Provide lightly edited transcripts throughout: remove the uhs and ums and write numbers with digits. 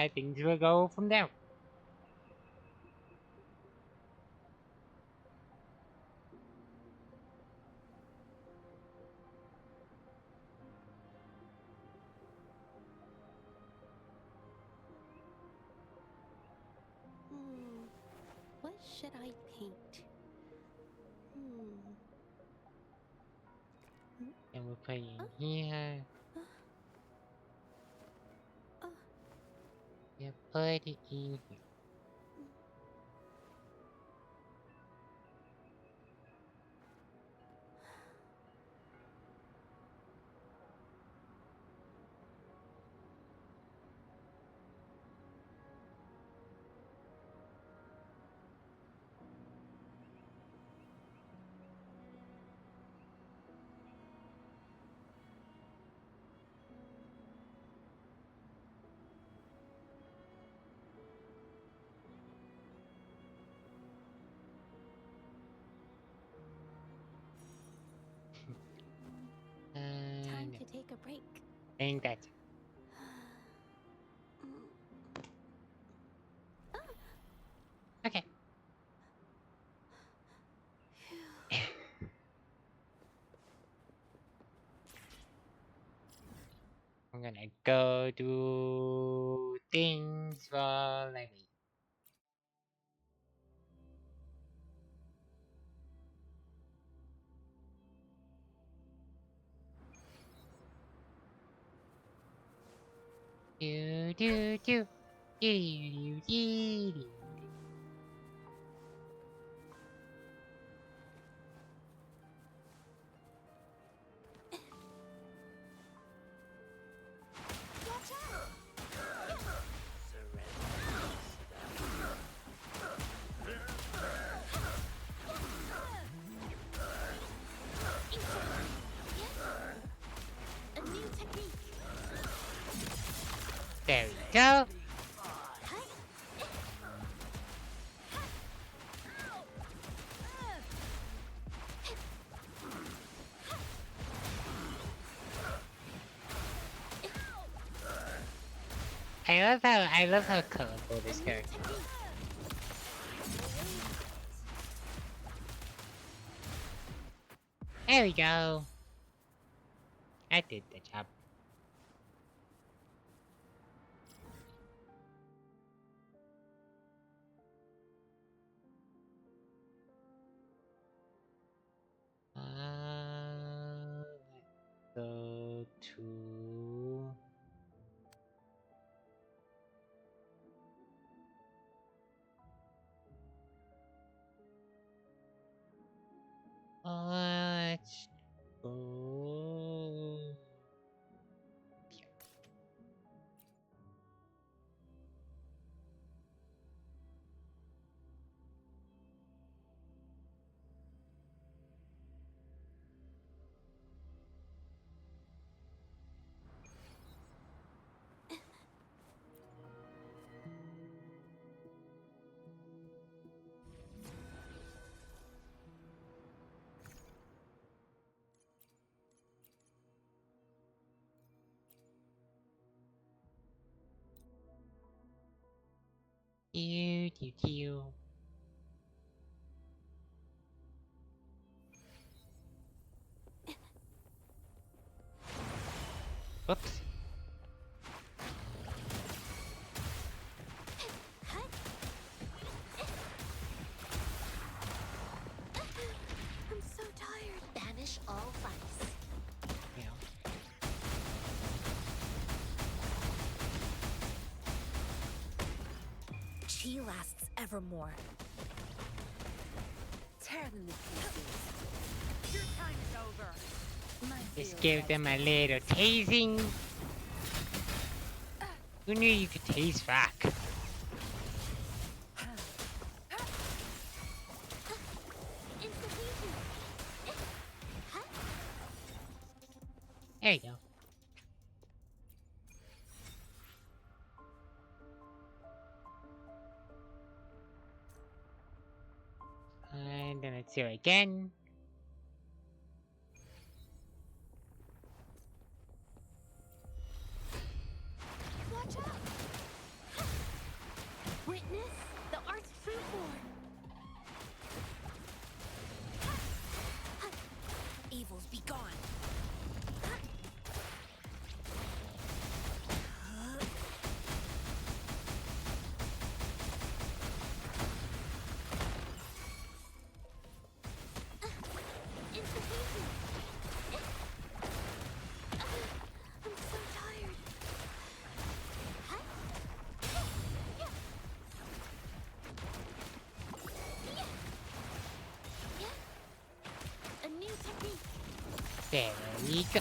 things will go from there. What should I paint? And we'll put it in here. Yeah, put it in here. Time No. to take a break. I think that's it. Okay. I'm gonna go do things while I wait. Do do do do do do do. Watch out! A new technique. There we go. I love how colorful this character is. There we go. I did the job. Let's go to let's go here. Do do do. Whoops. I'm so tired. Banish all vice. You know. Chi lasts evermore. Tear them to pieces. Your time is over. Just give them a little tasing. Who knew you could taste rock? There you go. And then let's do it again. Watch out! Witness the art's true form. Evils be gone. Instantaneous. I'm so tired. A new technique. There we go.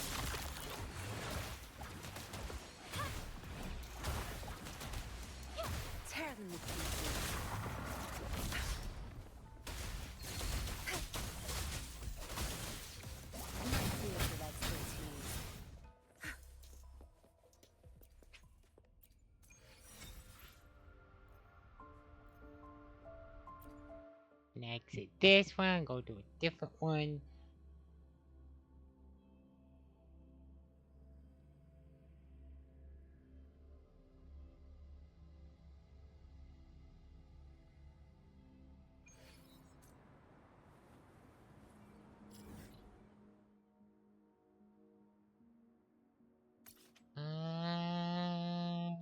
Tear them to pieces. Not field of expertise. And exit this one, go to a different one.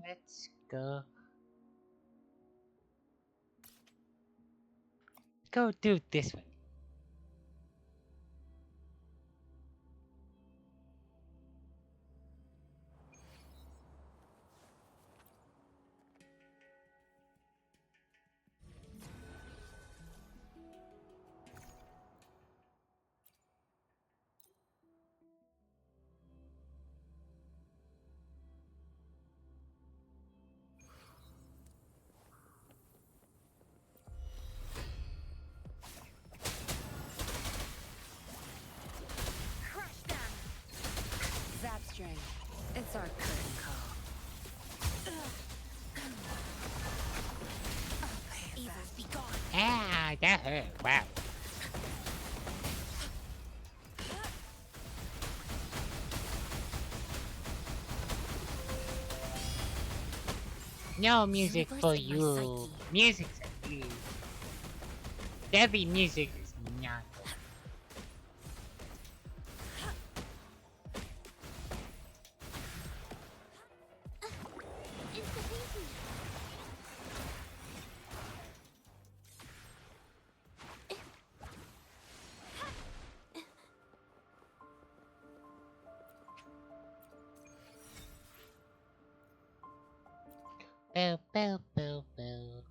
Let's go. Go do this one. Crush them. Zap string. It's our curtain call. Evils be gone. Ah, that hurt. Wow. No music Universe for in my you. psyche. Music's for you. Heavy music is not. Instantaneous. Boo, boo, boo, boo.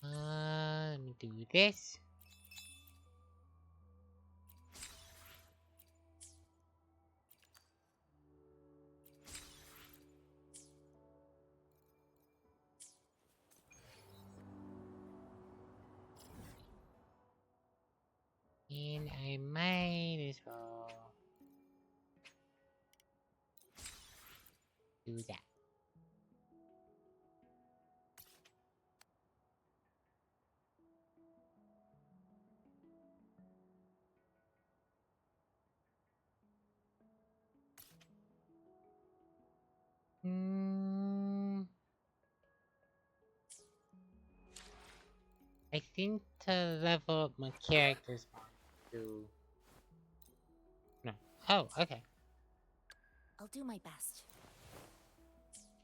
Let me do this. And I might as well do that. I think to level up my characters to... No. Oh, okay. I'll do my best.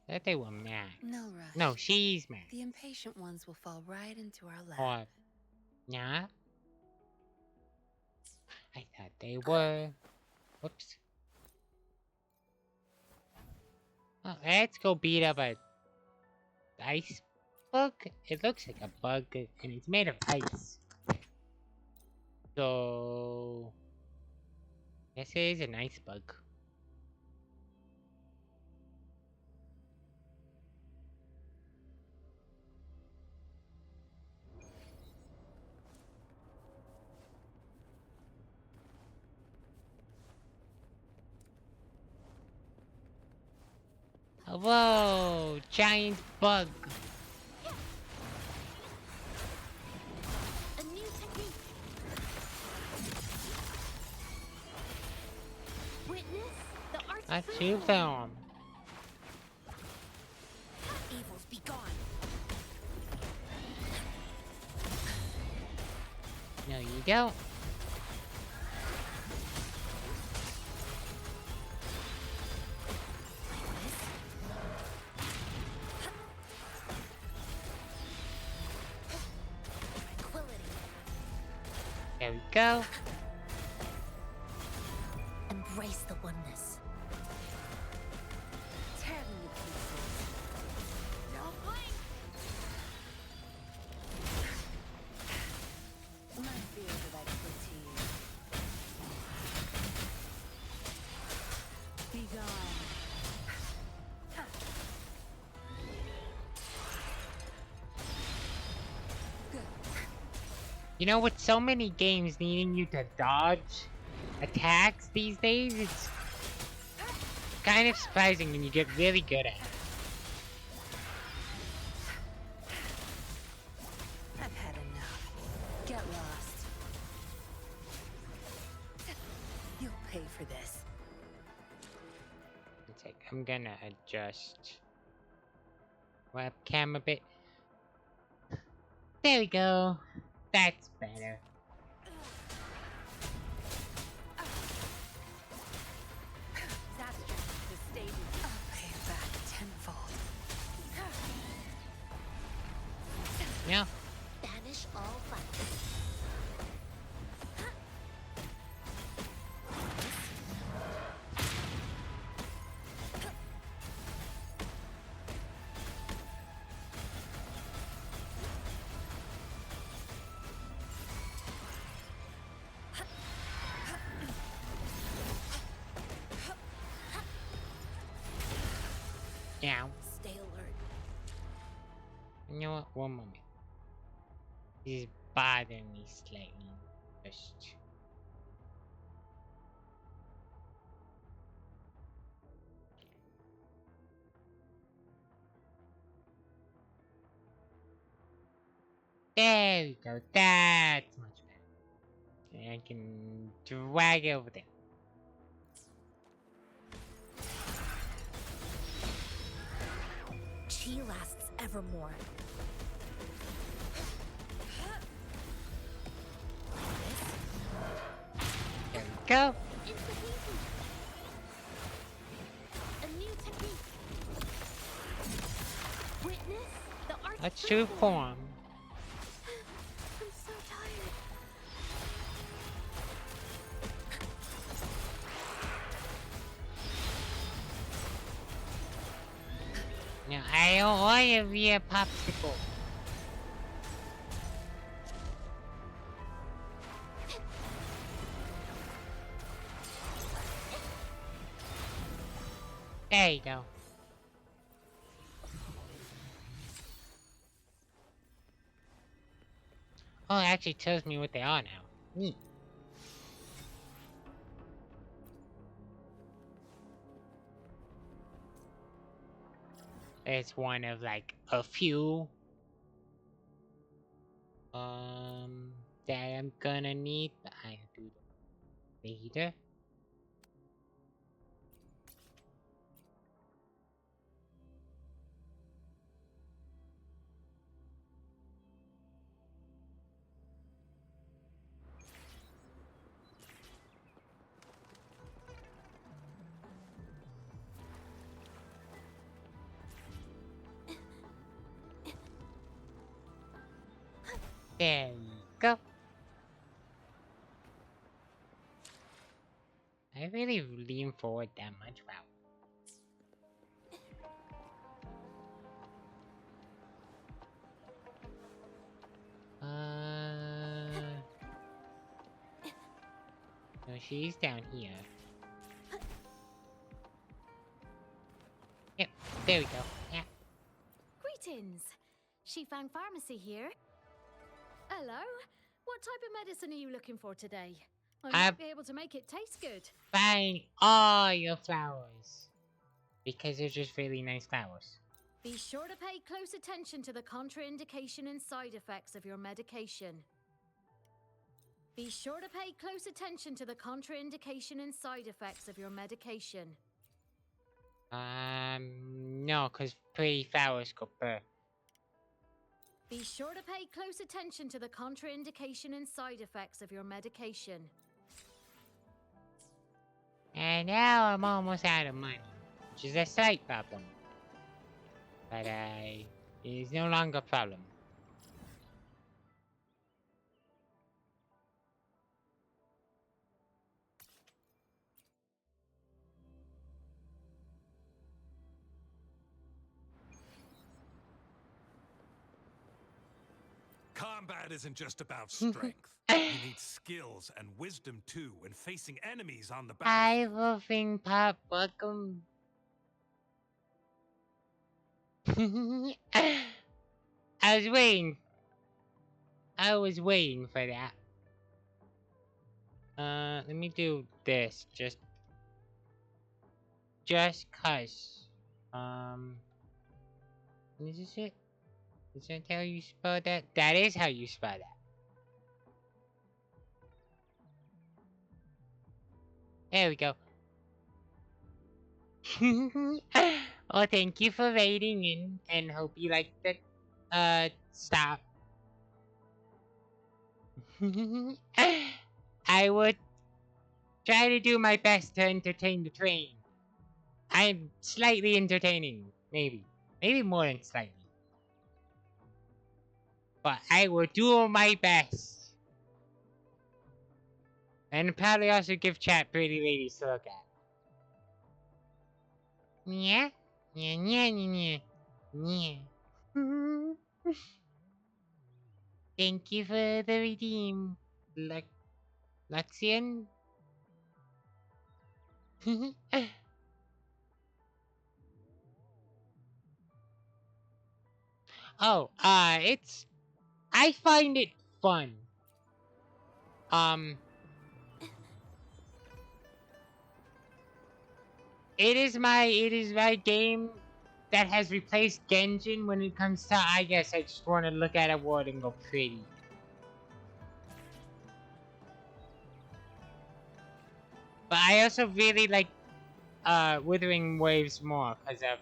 Thought they were max. No rush. No, she's max. The impatient ones will fall right into our lap. Or... Nah. I thought they were... Whoops. Oh, let's go beat up a... ice bug? It looks like a bug, and it's made of ice. So... This is an ice bug. Whoa! Giant bug! Not too film. Evils be gone. No, you don't. There we go. Embrace the oneness. Tear me to pieces. Don't blink. My fears of expertise. Be gone. You know, with so many games needing you to dodge attacks these days, it's kind of surprising when you get really good at it. I've had enough. Get lost. You'll pay for this. It's like, I'm gonna adjust webcam a bit. There we go. That's better. Yeah. Banish all fights. Yeah. Stay alert. You know what? One moment. This is bothering me slightly. Just. There we go. That's much better. And I can drag it over there. Chi lasts evermore. There we go. A new technique. Witness the art. Let's do form. I'm so tired. Now I don't want to be a popsicle. There you go. Oh, it actually tells me what they are now. Neat. It's one of like a few that I'm gonna need, but I'll do that later. There we go. I really lean forward that much. Wow. No, she's down here. Yep, there we go. Yeah. Greetings. Shifang Pharmacy here. Hello. What type of medicine are you looking for today? I might be able to make it taste good. Buying all your flowers. Because they're just really nice flowers. Be sure to pay close attention to the contraindication and side effects of your medication. Be sure to pay close attention to the contraindication and side effects of your medication. No, because pretty flowers could burn. Be sure to pay close attention to the contraindication and side effects of your medication. And now I'm almost out of money, which is a slight problem. But, it is no longer a problem. Combat isn't just about strength. You need skills and wisdom too when facing enemies on the Hi, battlefield. Wolfing Pop, welcome. I was waiting. I was waiting for that. Let me do this, just cause. Is this it? Is that how you spell that? That is how you spell that. There we go. Well, thank you for raiding in, and hope you like the, stop. I would try to do my best to entertain the train. I'm slightly entertaining, maybe. Maybe more than slightly. But I will do my best. And probably also give chat pretty ladies to look at. Yeah? Yeah, yeah, yeah, yeah. Yeah. Thank you for the redeem, Luxian. Oh, I find it fun. It is my game that has replaced Genshin when it comes to, I guess I just want to look at a world and go pretty. But I also really like, Wuthering Waves more because of,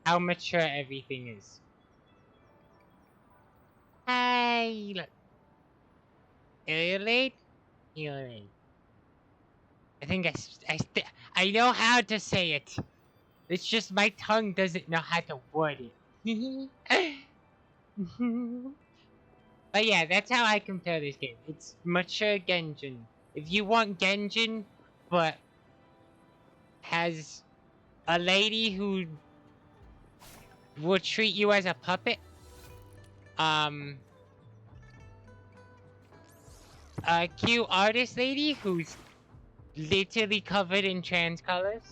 how mature everything is. Hi, look. You're late? You're late. I think I know how to say it. It's just my tongue doesn't know how to word it. But yeah, that's how I compare this game. It's mature Genshin. If you want Genshin, but has a lady who will treat you as a puppet, a cute artist lady who's literally covered in trans colors.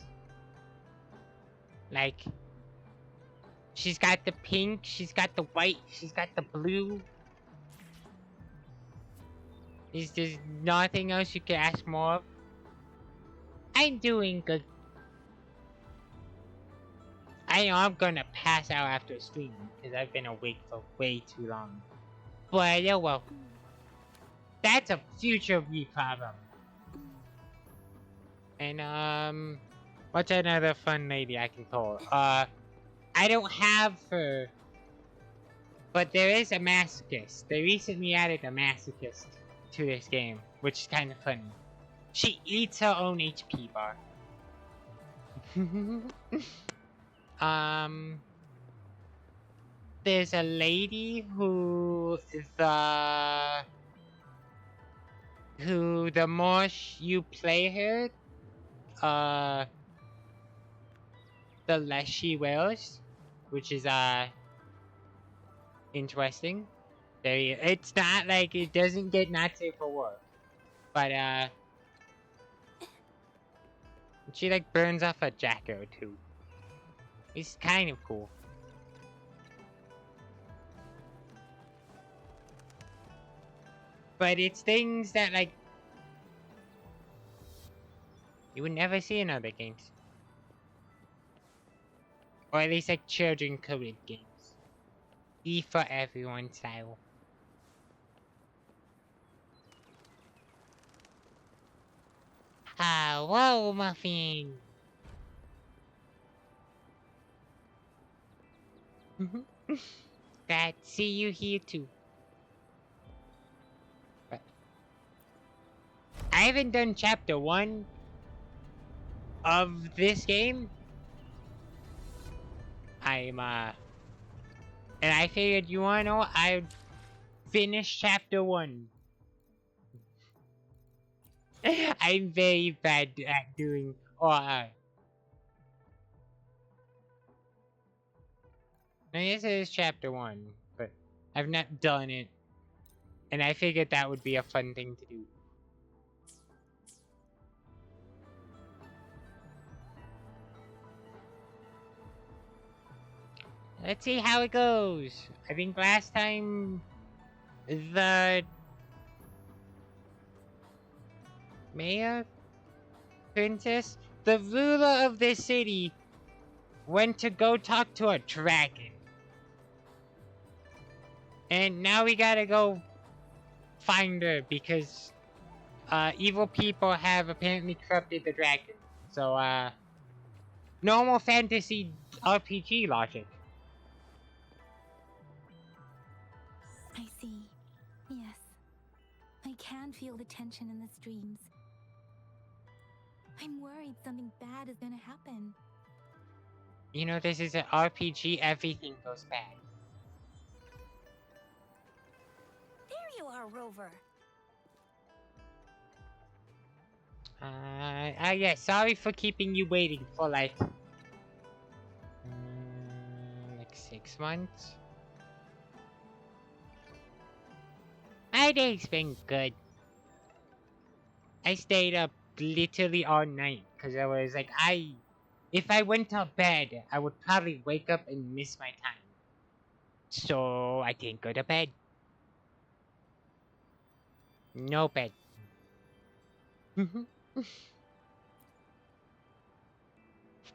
Like, she's got the pink, she's got the white, she's got the blue. There's nothing else you can ask more of. I'm doing good. I know I'm gonna pass out after streaming because I've been awake for way too long. But yeah, well, that's a future me problem. And what's another fun lady I can call? I don't have her, but there is a masochist. They recently added a masochist to this game, which is kind of funny. She eats her own HP bar. There's a lady who the more you play her, the less she wears, which is interesting. It's not like it doesn't get not safe for work, but she like burns off a jacket or two. It's kind of cool. But it's things that like you would never see in other games. Or at least like children coded games. E for everyone style. Hello, Muffin. That see you here too. But I haven't done chapter 1 of this game. And I figured, you wanna know, I'd finish chapter 1. I'm very bad at doing, now this is chapter 1, but I've not done it. And I figured that would be a fun thing to do. Let's see how it goes. I think last time the mayor, princess, the ruler of this city went to go talk to a dragon. And now we gotta go find her because evil people have apparently corrupted the dragon. So normal fantasy RPG logic. I see. Yes. I can feel the tension in the streams. I'm worried something bad is gonna happen. You know, this is an RPG, everything goes bad. There you are, Rover. Yeah, sorry for keeping you waiting for like 6 months. My day's been good. I stayed up literally all night because I was like, if I went to bed, I would probably wake up and miss my time. So I didn't go to bed. No bed. The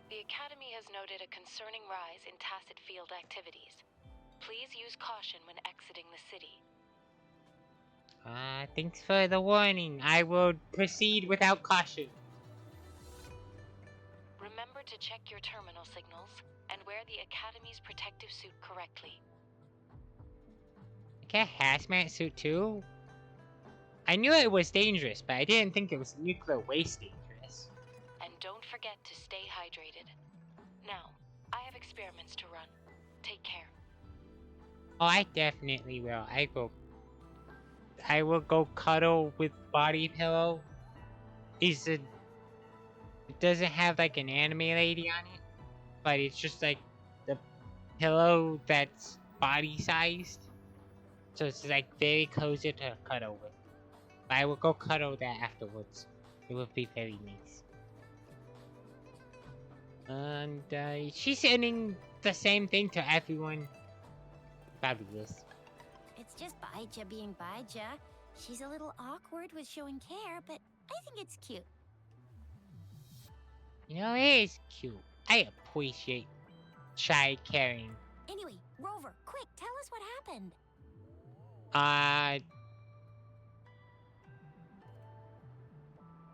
Academy has noted a concerning rise in tacit field activities. Please use caution when exiting the city. Thanks for the warning. I will proceed without caution. Remember to check your terminal signals and wear the Academy's protective suit correctly. Like a hazmat suit too? I knew it was dangerous, but I didn't think it was nuclear waste dangerous. And don't forget to stay hydrated. Now, I have experiments to run. Take care. Oh, I definitely will. I will go cuddle with body pillow. It doesn't have like an anime lady on it, but it's just like the pillow that's body sized. So it's like very cozy to cuddle with. But I will go cuddle that afterwards. It would be very nice. And she's sending the same thing to everyone. Probably this. It's just Baija being Baija. She's a little awkward with showing care, but I think it's cute. You know, it is cute. I appreciate shy caring. Anyway, Rover, quick, tell us what happened.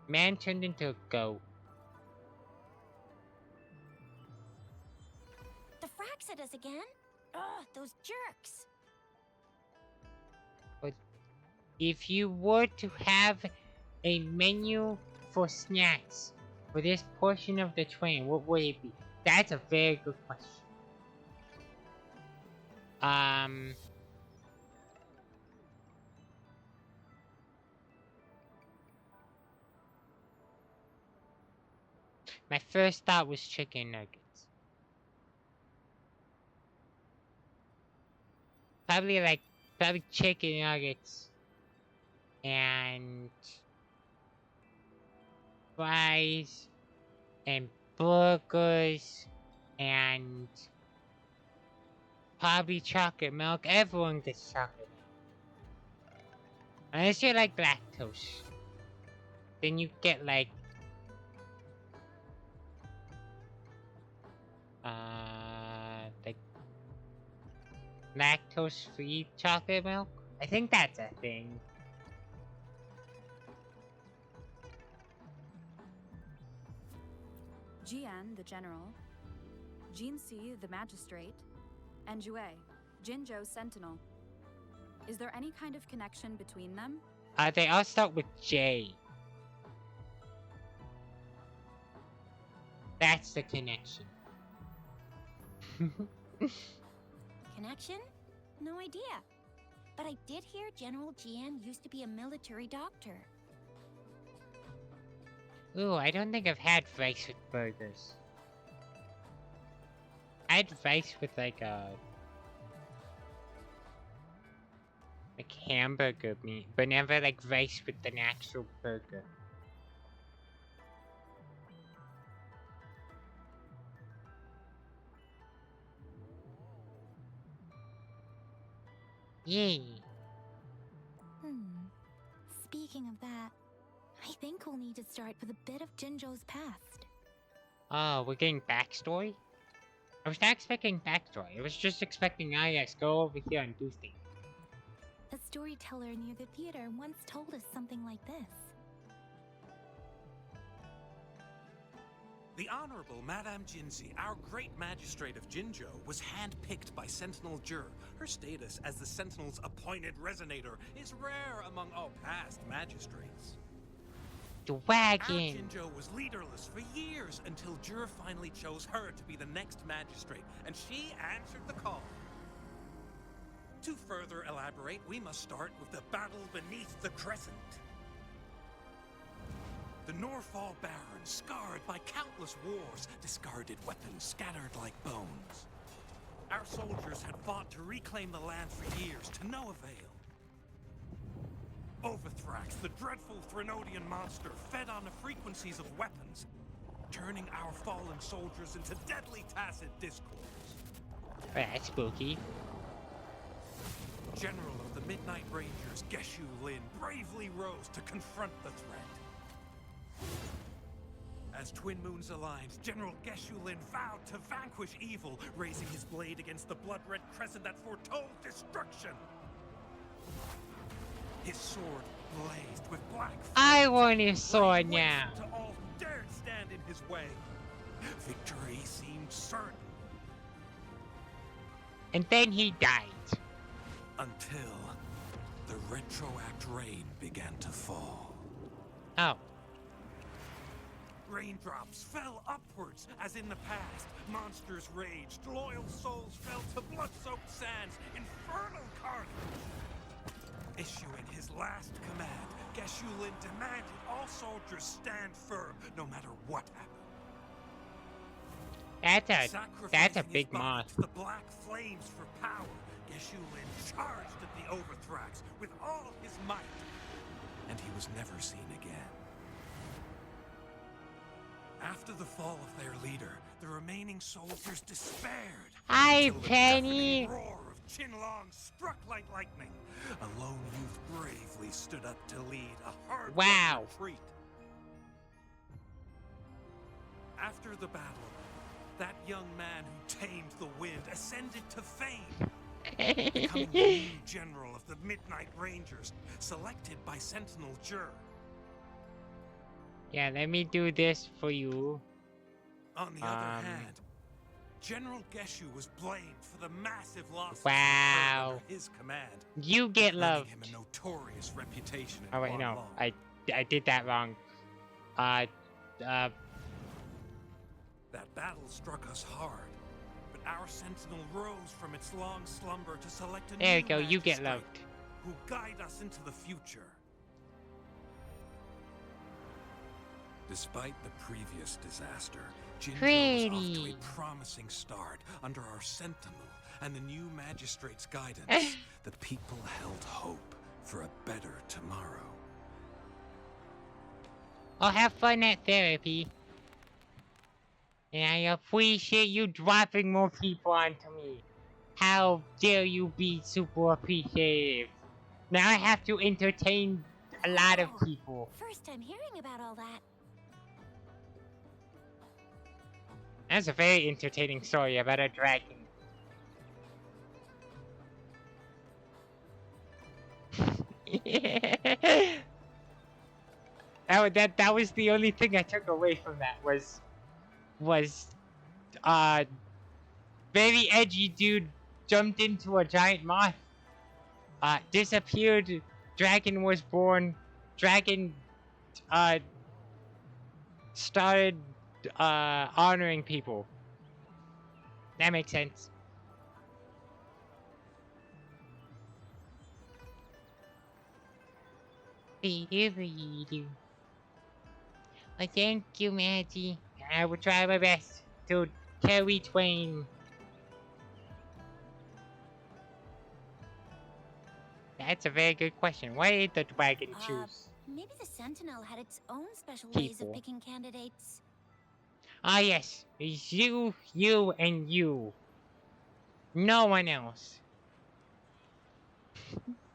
Man turned into a goat. The fracks at us again? Ugh, those jerks. But if you were to have a menu for snacks for this portion of the train, what would it be? That's a very good question. My first thought was chicken nuggets. Probably chicken nuggets and fries and burgers and probably chocolate milk. Everyone gets chocolate milk. Unless you like lactose. Then you get like lactose-free chocolate milk? I think that's a thing. Jian, the general, Jinsi, the magistrate, and Jue, Jinzhou's sentinel. Is there any kind of connection between them? They all start with J. That's the connection. Connection? No idea. But I did hear General Jian used to be a military doctor. Ooh, I don't think I've had rice with burgers. I had rice with like hamburger meat, but never like rice with an actual burger. Yay. Speaking of that, I think we'll need to start with a bit of Jinzhou's past. Oh, we're getting backstory? I was not expecting backstory. I was just expecting, yes, go over here and do things. A storyteller near the theater once told us something like this. The Honorable Madame Jinzi, our great magistrate of Jinzhou, was handpicked by Sentinel Jur. Her status as the Sentinel's appointed resonator is rare among all past magistrates. Dragon! Our Jinzhou was leaderless for years until Jur finally chose her to be the next magistrate, and she answered the call. To further elaborate, we must start with the battle beneath the Crescent. The Norfall Baron, scarred by countless wars, discarded weapons scattered like bones. Our soldiers had fought to reclaim the land for years, to no avail. Overthrax, the dreadful Threnodian monster, fed on the frequencies of weapons, turning our fallen soldiers into deadly tacit discords. That's spooky. General of the Midnight Rangers, Geshu Lin, bravely rose to confront the threat. As Twin Moons aligned, General Geshu Lin vowed to vanquish evil, raising his blade against the blood-red crescent that foretold destruction. His sword blazed with black flames. I want his sword laying now. waste to all who dared stand in his way. Victory seemed certain. And then he died. Until the retroact rain began to fall. Oh. Raindrops fell upwards, as in the past. Monsters raged, loyal souls fell to blood-soaked sands, infernal carnage. Issuing his last command, Geshu Lin demanded all soldiers stand firm, no matter what happened. That's a big moth. The black flames for power. Geshu Lin charged at the Overthrax with all his might, and he was never seen again. After the fall of their leader, the remaining soldiers despaired. Hi, until the Penny. deafening roar of Qinlong struck like lightning. A lone youth bravely stood up to lead a hard retreat. After the battle, that young man who tamed the wind ascended to fame, becoming the new general of the Midnight Rangers, selected by Sentinel Jur. Yeah, let me do this for you. On the other hand, General Geshu was blamed for the massive losses Wow. under his command. You get earning loved. him a notorious reputation in Oh wait, no, Guanlong. I did that wrong. That battle struck us hard, but our sentinel rose from its long slumber to select a There you new go, you get magistrate loved. who guide us into the future. Despite the previous disaster, Jinzhou was off to a promising start under our sentinel and the new magistrate's guidance. The people held hope for a better tomorrow. I'll have fun at therapy. And I appreciate you dropping more people onto me. How dare you be super appreciative. Now I have to entertain a lot of people. First time hearing about all that. That's a very entertaining story about a dragon. That was the only thing I took away from that was very edgy dude jumped into a giant moth. Disappeared. Dragon was born. Dragon, started, honoring people. That makes sense. Well, thank you, Maggie. I will try my best to carry Twain. That's a very good question. Why did the dragon choose Maybe the Sentinel had its own special ways of people? picking candidates. Ah, yes. It's you, you, and you. No one else.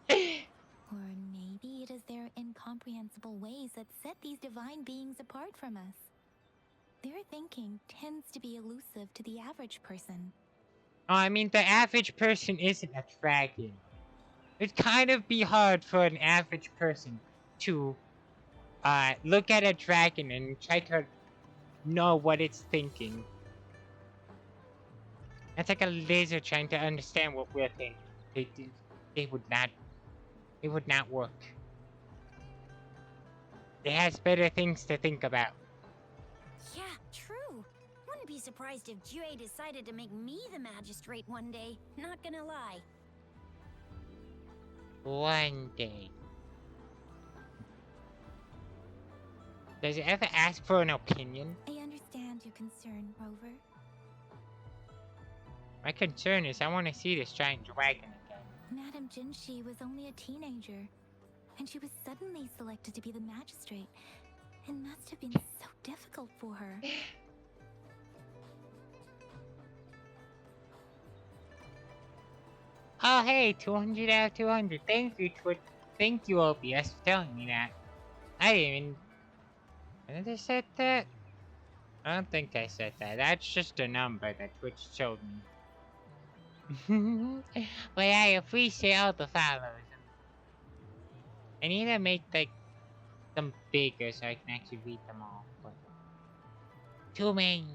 Or maybe it is their incomprehensible ways that set these divine beings apart from us. Their thinking tends to be elusive to the average person. I mean, the average person isn't a dragon. It'd kind of be hard for an average person to look at a dragon and try to know what it's thinking. That's like a lizard trying to understand what we're thinking. They would not. It would not work. It has better things to think about. Yeah, true. Wouldn't be surprised if Jue decided to make me the magistrate one day. Not gonna lie. One day. Does it ever ask for an opinion? I understand your concern, Rover. My concern is I want to see this giant dragon again. Madame Jinshi was only a teenager, and she was suddenly selected to be the magistrate. It must have been so difficult for her. Oh, hey, 200 out of 200. Thank you, Thank you, OBS, for telling me that. I didn't even... Did I set that? I don't think I said that. That's just a number that Twitch showed me. But I appreciate all the followers. I need to make, like, them bigger so I can actually read them all. But too many.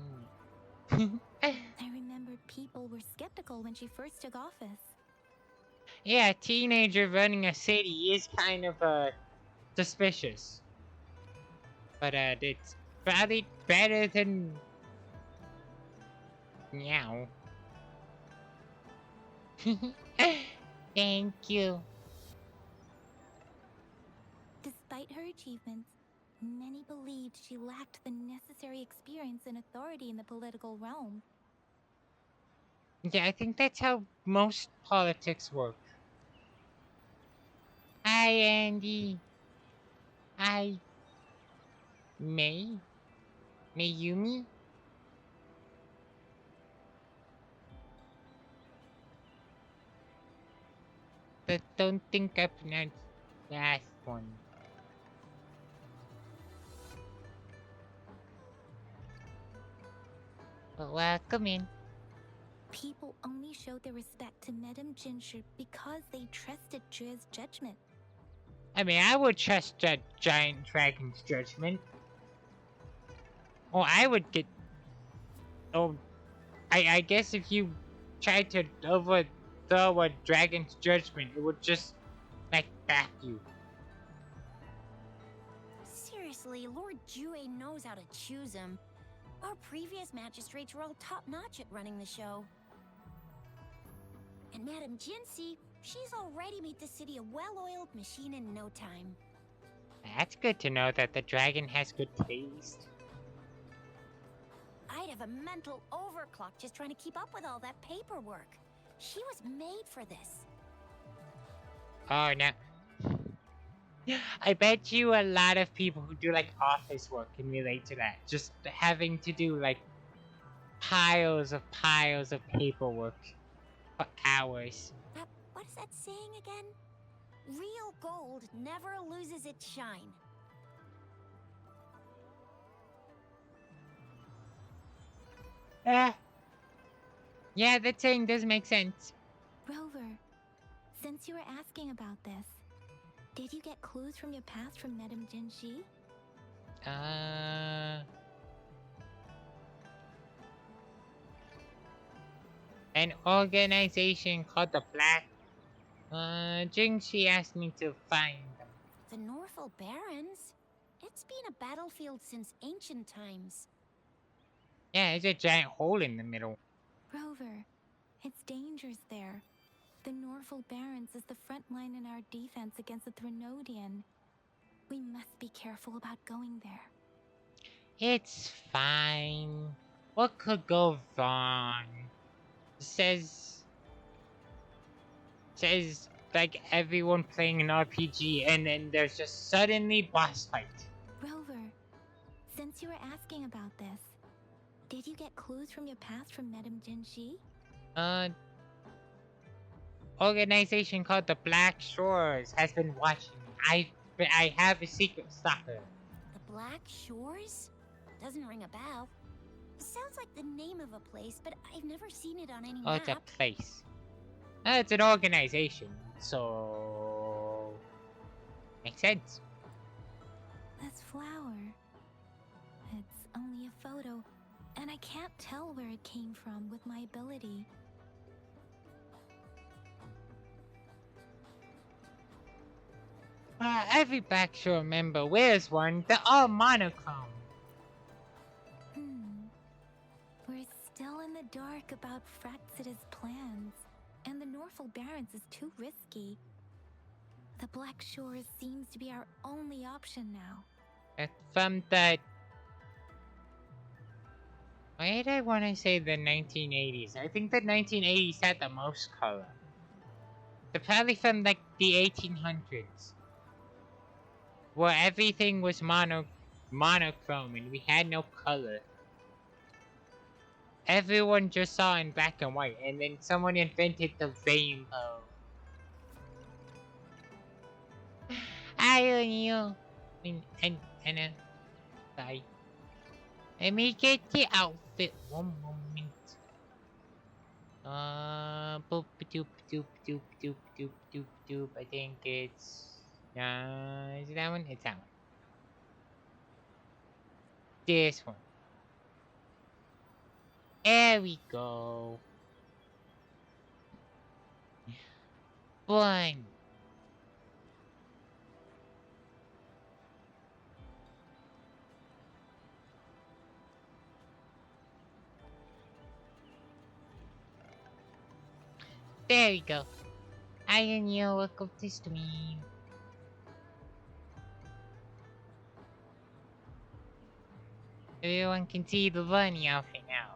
I remember people were skeptical when she first took office. Yeah, a teenager running a city is kind of, suspicious. But, it's probably better than... Meow. Thank you. Despite her achievements, many believed she lacked the necessary experience and authority in the political realm. Yeah, I think that's how most politics work. Hi, Andy. Hi. Mayumi? But don't think I pronounced the last one. But welcome in. People only showed their respect to Madame Jinshi because they trusted Jue's judgment. I mean, I would trust that giant dragon's judgment. Or I would get... Oh, I guess if you tried to overthrow a dragon's judgment, it would just, like, back you. Seriously, Lord Jue knows how to choose him. Our previous magistrates were all top-notch at running the show. And Madame Jinshi, she's already made the city a well-oiled machine in no time. That's good to know that the dragon has good taste. I'd have a mental overclock just trying to keep up with all that paperwork. She was made for this. Oh, no. I bet you a lot of people who do, like, office work can relate to that. Just having to do, like, piles of paperwork for hours. What is that saying again? Real gold never loses its shine. Yeah, that saying does make sense. Rover, since you were asking about this, did you get clues from your past from Madame Jinshi? An organization called the Black. Jingxi asked me to find them. The Norfolk Barrens? It's been a battlefield since ancient times. Yeah, there's a giant hole in the middle. Rover, it's dangerous there. The Norfolk Barrens is the front line in our defense against the Threnodian. We must be careful about going there. It's fine. What could go wrong? Says like everyone playing an RPG and then there's just suddenly boss fight. Rover, since you were asking about this, did you get clues from your past from Madame Jinxi? Organization called the Black Shores has been watching me. I have a secret stalker. The Black Shores? Doesn't ring a bell. Sounds like the name of a place, but I've never seen it on any Oh, map. it's a place. It's an organization, so makes sense. This flower. It's only a photo, and I can't tell where it came from with my ability. Every Black Shore member wears one. They're all monochrome. We're still in the dark about Fraxita's plans, and the Norfolk Barrens is too risky. The Black Shores seems to be our only option now. From the... Why did I want to say the 1980s? I think the 1980s had the most color. They're probably from like the 1800s. Where everything was monochrome and we had no color. Everyone just saw in black and white, and then someone invented the rainbow. I don't know. Sorry. Let me get the outfit one moment. Boop doop doop doop doop doop doop doop. I think it's is it that one? It's that one. This one. There we go. One. There we go. I and you welcome to stream. Everyone can see the bunny outfit now.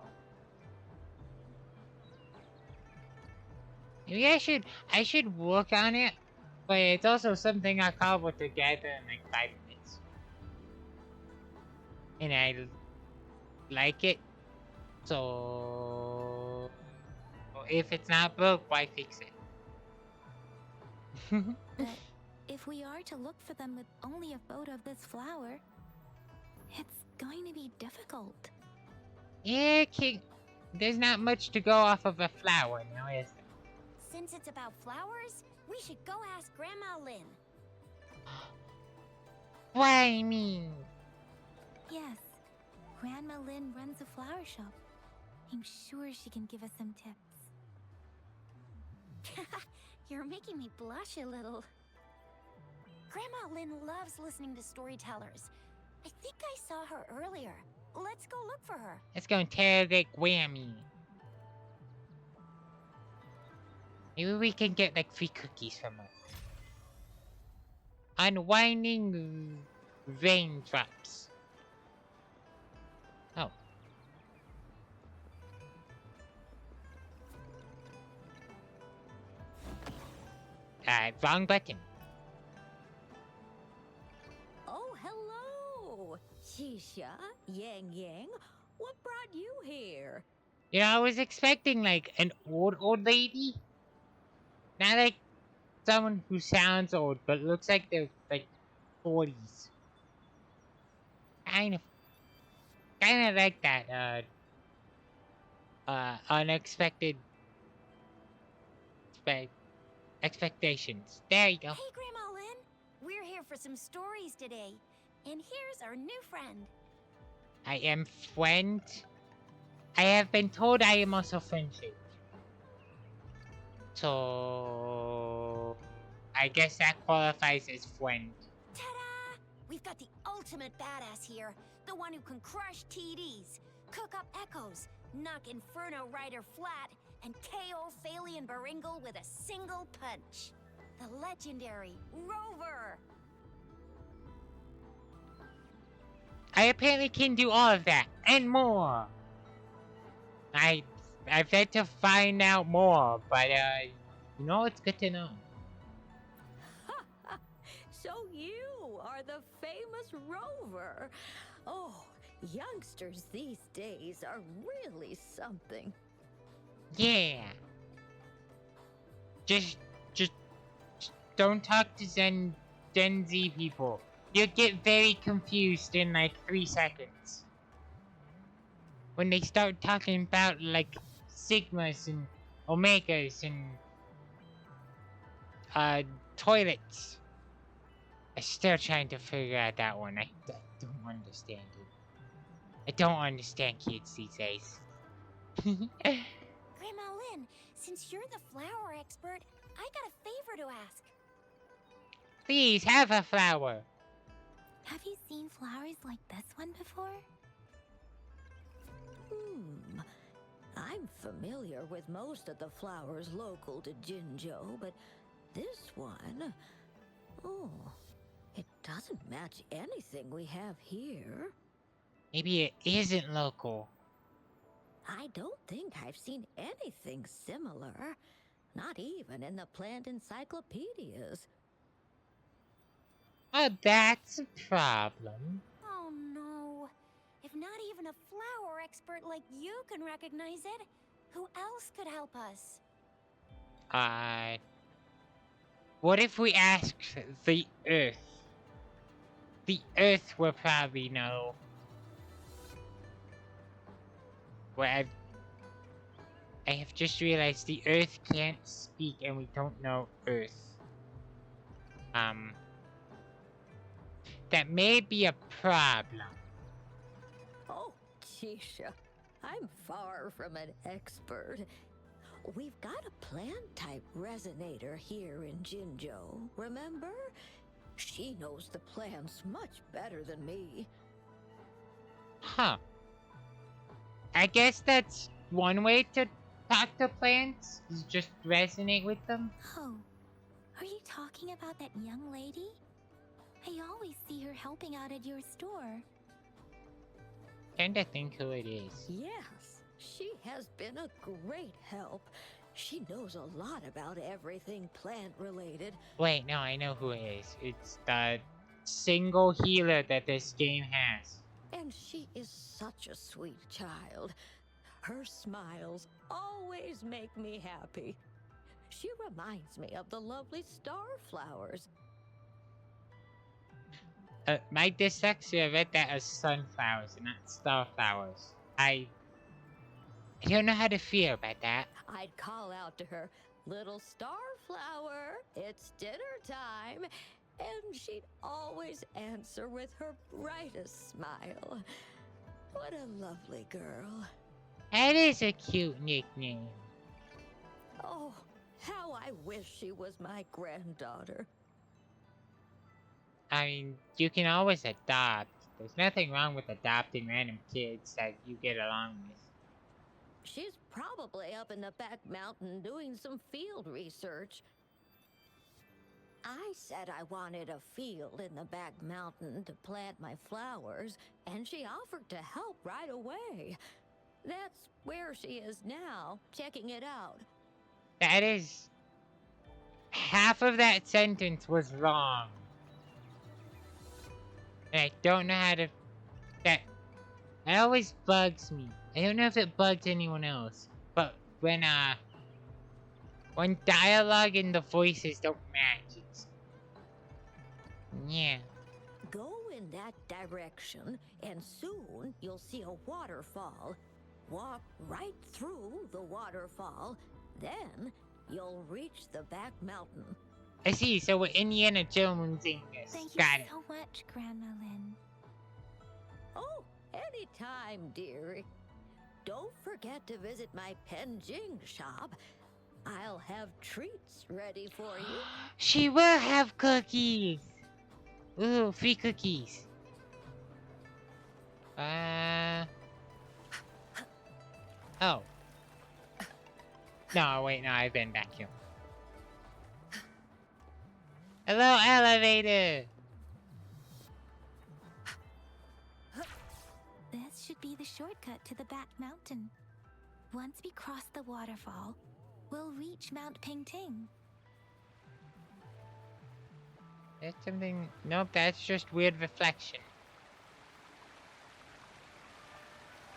Maybe I should work on it, but it's also something I cobble together in like 5 minutes. And I like it, so if it's not broke, why fix it? But if we are to look for them with only a photo of this flower, it's going to be difficult. Yeah, King. There's not much to go off of a flower now, is there? Since it's about flowers, we should go ask Grandma Lynn. Why me? Yes, Grandma Lynn runs a flower shop. I'm sure she can give us some tips. You're making me blush a little. Grandma Lynn loves listening to storytellers. I think I saw her earlier. Let's go look for her. Let's go interrogate Grammy. Maybe we can get like free cookies from her. Unwinding raindrops. Oh. Wrong button. Oh, hello! Shisha, Yang Yang, what brought you here? You know, I was expecting like an old lady. Not like someone who sounds old, but looks like they're like 40s. Kind of like that, unexpected expectations. There you go. Hey, Grandma Lynn. We're here for some stories today. And here's our new friend. I am friend. I have been told I am also friendship. So I guess that qualifies as friend. Ta-da! We've got the ultimate badass here. The one who can crush TDs, cook up echoes, knock Inferno Rider flat, and KO Phalian Baringle with a single punch. The legendary Rover! I apparently can do all of that and more. I've had to find out more, but you know, it's good to know. So you are the famous Rover. Oh, youngsters these days are really something. Yeah. Just don't talk to Gen Z people. You'll get very confused in like 3 seconds. When they start talking about like Sigmas and Omegas and toilets. I'm still trying to figure out that one. I don't understand it. I don't understand kids these days. Grandma Lynn, since you're the flower expert, I got a favor to ask. Please have a flower. Have you seen flowers like this one before? I'm familiar with most of the flowers local to Jinzhou, but this one... Oh, it doesn't match anything we have here. Maybe it isn't local. I don't think I've seen anything similar. Not even in the plant encyclopedias. Oh, that's a problem. Oh no. If not even a flower expert like you can recognize it, who else could help us? What if we ask the Earth? The Earth will probably know. Well, I have just realized the Earth can't speak and we don't know Earth. That may be a problem. Oh, Tisha, I'm far from an expert. We've got a plant-type resonator here in Jinzhou, remember? She knows the plants much better than me. Huh. I guess that's one way to talk to plants, is just resonate with them. Oh, are you talking about that young lady? I always see her helping out at your store. Kinda think who it is. Yes, she has been a great help. She knows a lot about everything plant-related. Wait, no, I know who it is. It's the single healer that this game has. And she is such a sweet child. Her smiles always make me happy. She reminds me of the lovely starflowers. My dyslexia read that as sunflowers and not starflowers. I don't know how to feel about that. I'd call out to her, "Little starflower, it's dinner time." And she'd always answer with her brightest smile. What a lovely girl. That is a cute nickname. Oh, how I wish she was my granddaughter. I mean, you can always adopt. There's nothing wrong with adopting random kids that you get along with. She's probably up in the back mountain doing some field research. I said I wanted a field in the back mountain to plant my flowers, and she offered to help right away. That's where she is now, checking it out. That is... half of that sentence was wrong. And I don't know how to... That always bugs me. I don't know if it bugs anyone else. But when dialogue and the voices don't match, it's... yeah. Go in that direction, and soon you'll see a waterfall. Walk right through the waterfall, then you'll reach the back mountain. I see, so we're Indiana Jonesing this. Thank Got you it. so much, Grandma Lynn. Oh, anytime, dearie. Don't forget to visit my Penjing shop. I'll have treats ready for you. She will have cookies. Ooh, free cookies. Oh. No, wait, no, I've been vacuum. Hello, elevator. This should be the shortcut to the back mountain. Once we cross the waterfall, we'll reach Mount Pingting. There's something... Nope, that's just weird reflection.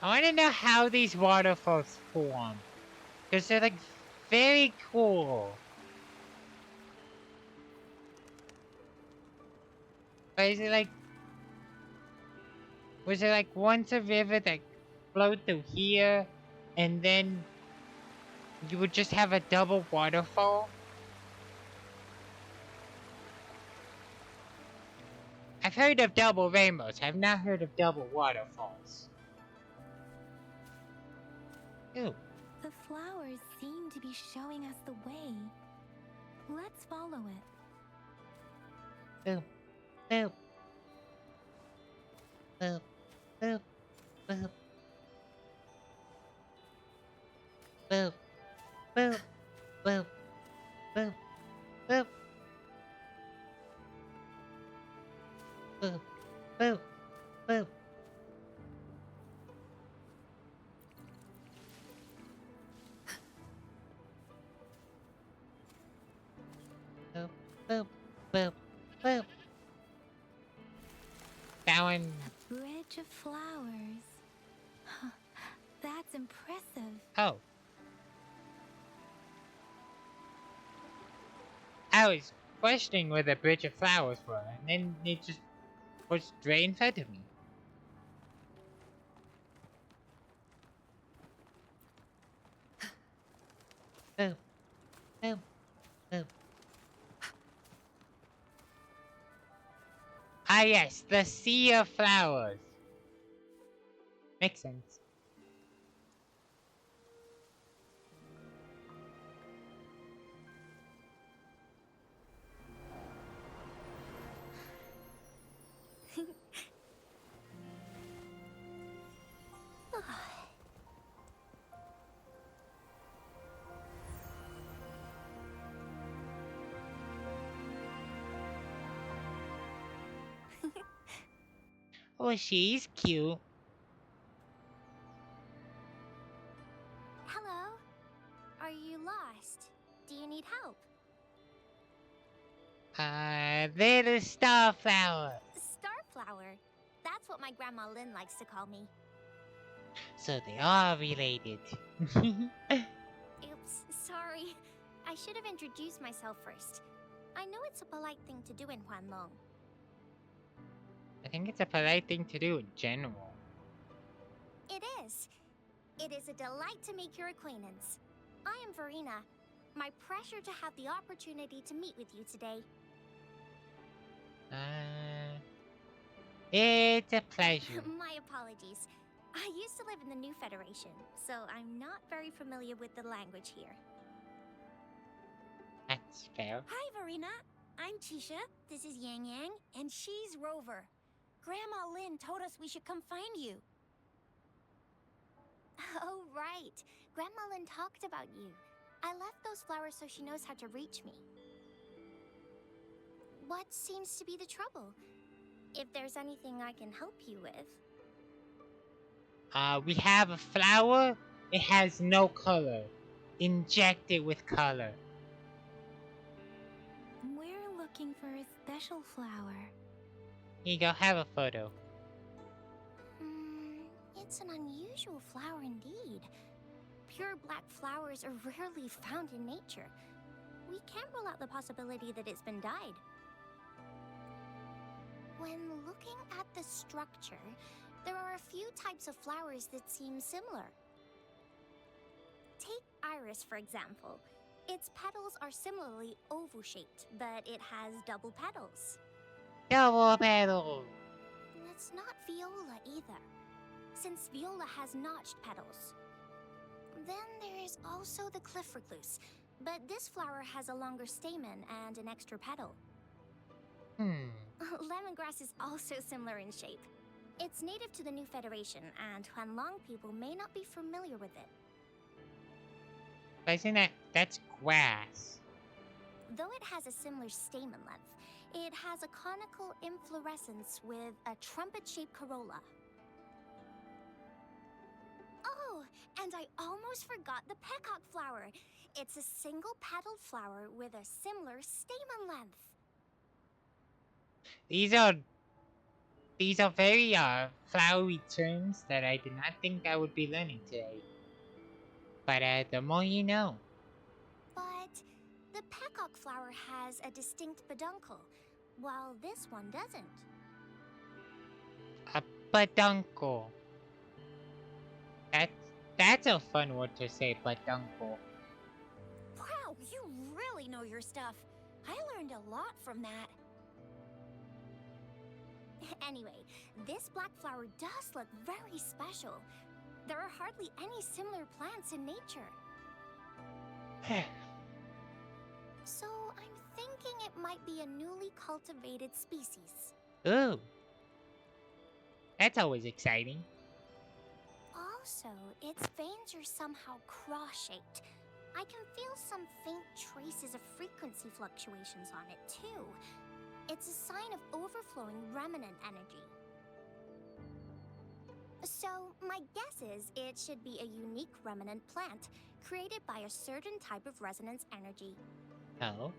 I want to know how these waterfalls form. Because they're, like, very cool. But is it, like... Was there, like, once a river that flowed through here, and then you would just have a double waterfall? I've heard of double rainbows. I've not heard of double waterfalls. Ew. The flowers seem to be showing us the way. Let's follow it. Boop. Boop. Boop. Boop. Boop. Boop. Boop. Boop. Boop. Boop. Boop. Boop. Boop. Boop. Boop. Boop. Boop. That one. A bridge of flowers. That's impressive. Oh. I was questioning where the bridge of flowers were, and then it just was straight in front of me. Boop. Boop. Boop. Ah yes, the sea of flowers. Makes sense. Oh, she's cute. Hello? Are you lost? Do you need help? Little starflower. Starflower. That's what my Grandma Lynn likes to call me. So they are related. Oops, sorry. I should have introduced myself first. I know it's a polite thing to do in Huanlong. I think it's a polite thing to do in general. It is. It is a delight to make your acquaintance. I am Verena. My pleasure to have the opportunity to meet with you today. It's a pleasure. My apologies. I used to live in the New Federation, so I'm not very familiar with the language here. That's fair. Hi, Verena. I'm Tisha. This is Yang Yang, and she's Rover. Grandma Lynn told us we should come find you. Oh, right. Grandma Lynn talked about you. I left those flowers so she knows how to reach me. What seems to be the trouble? If there's anything I can help you with. We have a flower. It has no color. Inject it with color. We're looking for a special flower. Here you go, have a photo. It's an unusual flower indeed. Pure black flowers are rarely found in nature. We can't rule out the possibility that it's been dyed. When looking at the structure, there are a few types of flowers that seem similar. Take iris, for example. Its petals are similarly oval-shaped, but it has double petals. Double petal. It's not viola either, since viola has notched petals. Then there is also the cliff recluse, But this flower has a longer stamen and an extra petal. Lemongrass is also similar in shape. It's native to the New Federation, and Huanlong people may not be familiar with it. But isn't that's grass? Though it has a similar stamen length, it has a conical inflorescence with a trumpet-shaped corolla. Oh, and I almost forgot the peacock flower. It's a single-petaled flower with a similar stamen length. These are very flowery terms that I did not think I would be learning today. But the more you know. But the peacock flower has a distinct peduncle, while this one doesn't. A peduncle. That's a fun word to say, peduncle. Wow, you really know your stuff. I learned a lot from that. Anyway, this black flower does look very special. There are hardly any similar plants in nature. So I'm thinking it might be a newly cultivated species. Ooh. That's always exciting. Also, its veins are somehow cross-shaped. I can feel some faint traces of frequency fluctuations on it, too. It's a sign of overflowing remnant energy. So, my guess is it should be a unique remnant plant, created by a certain type of resonance energy. Oh?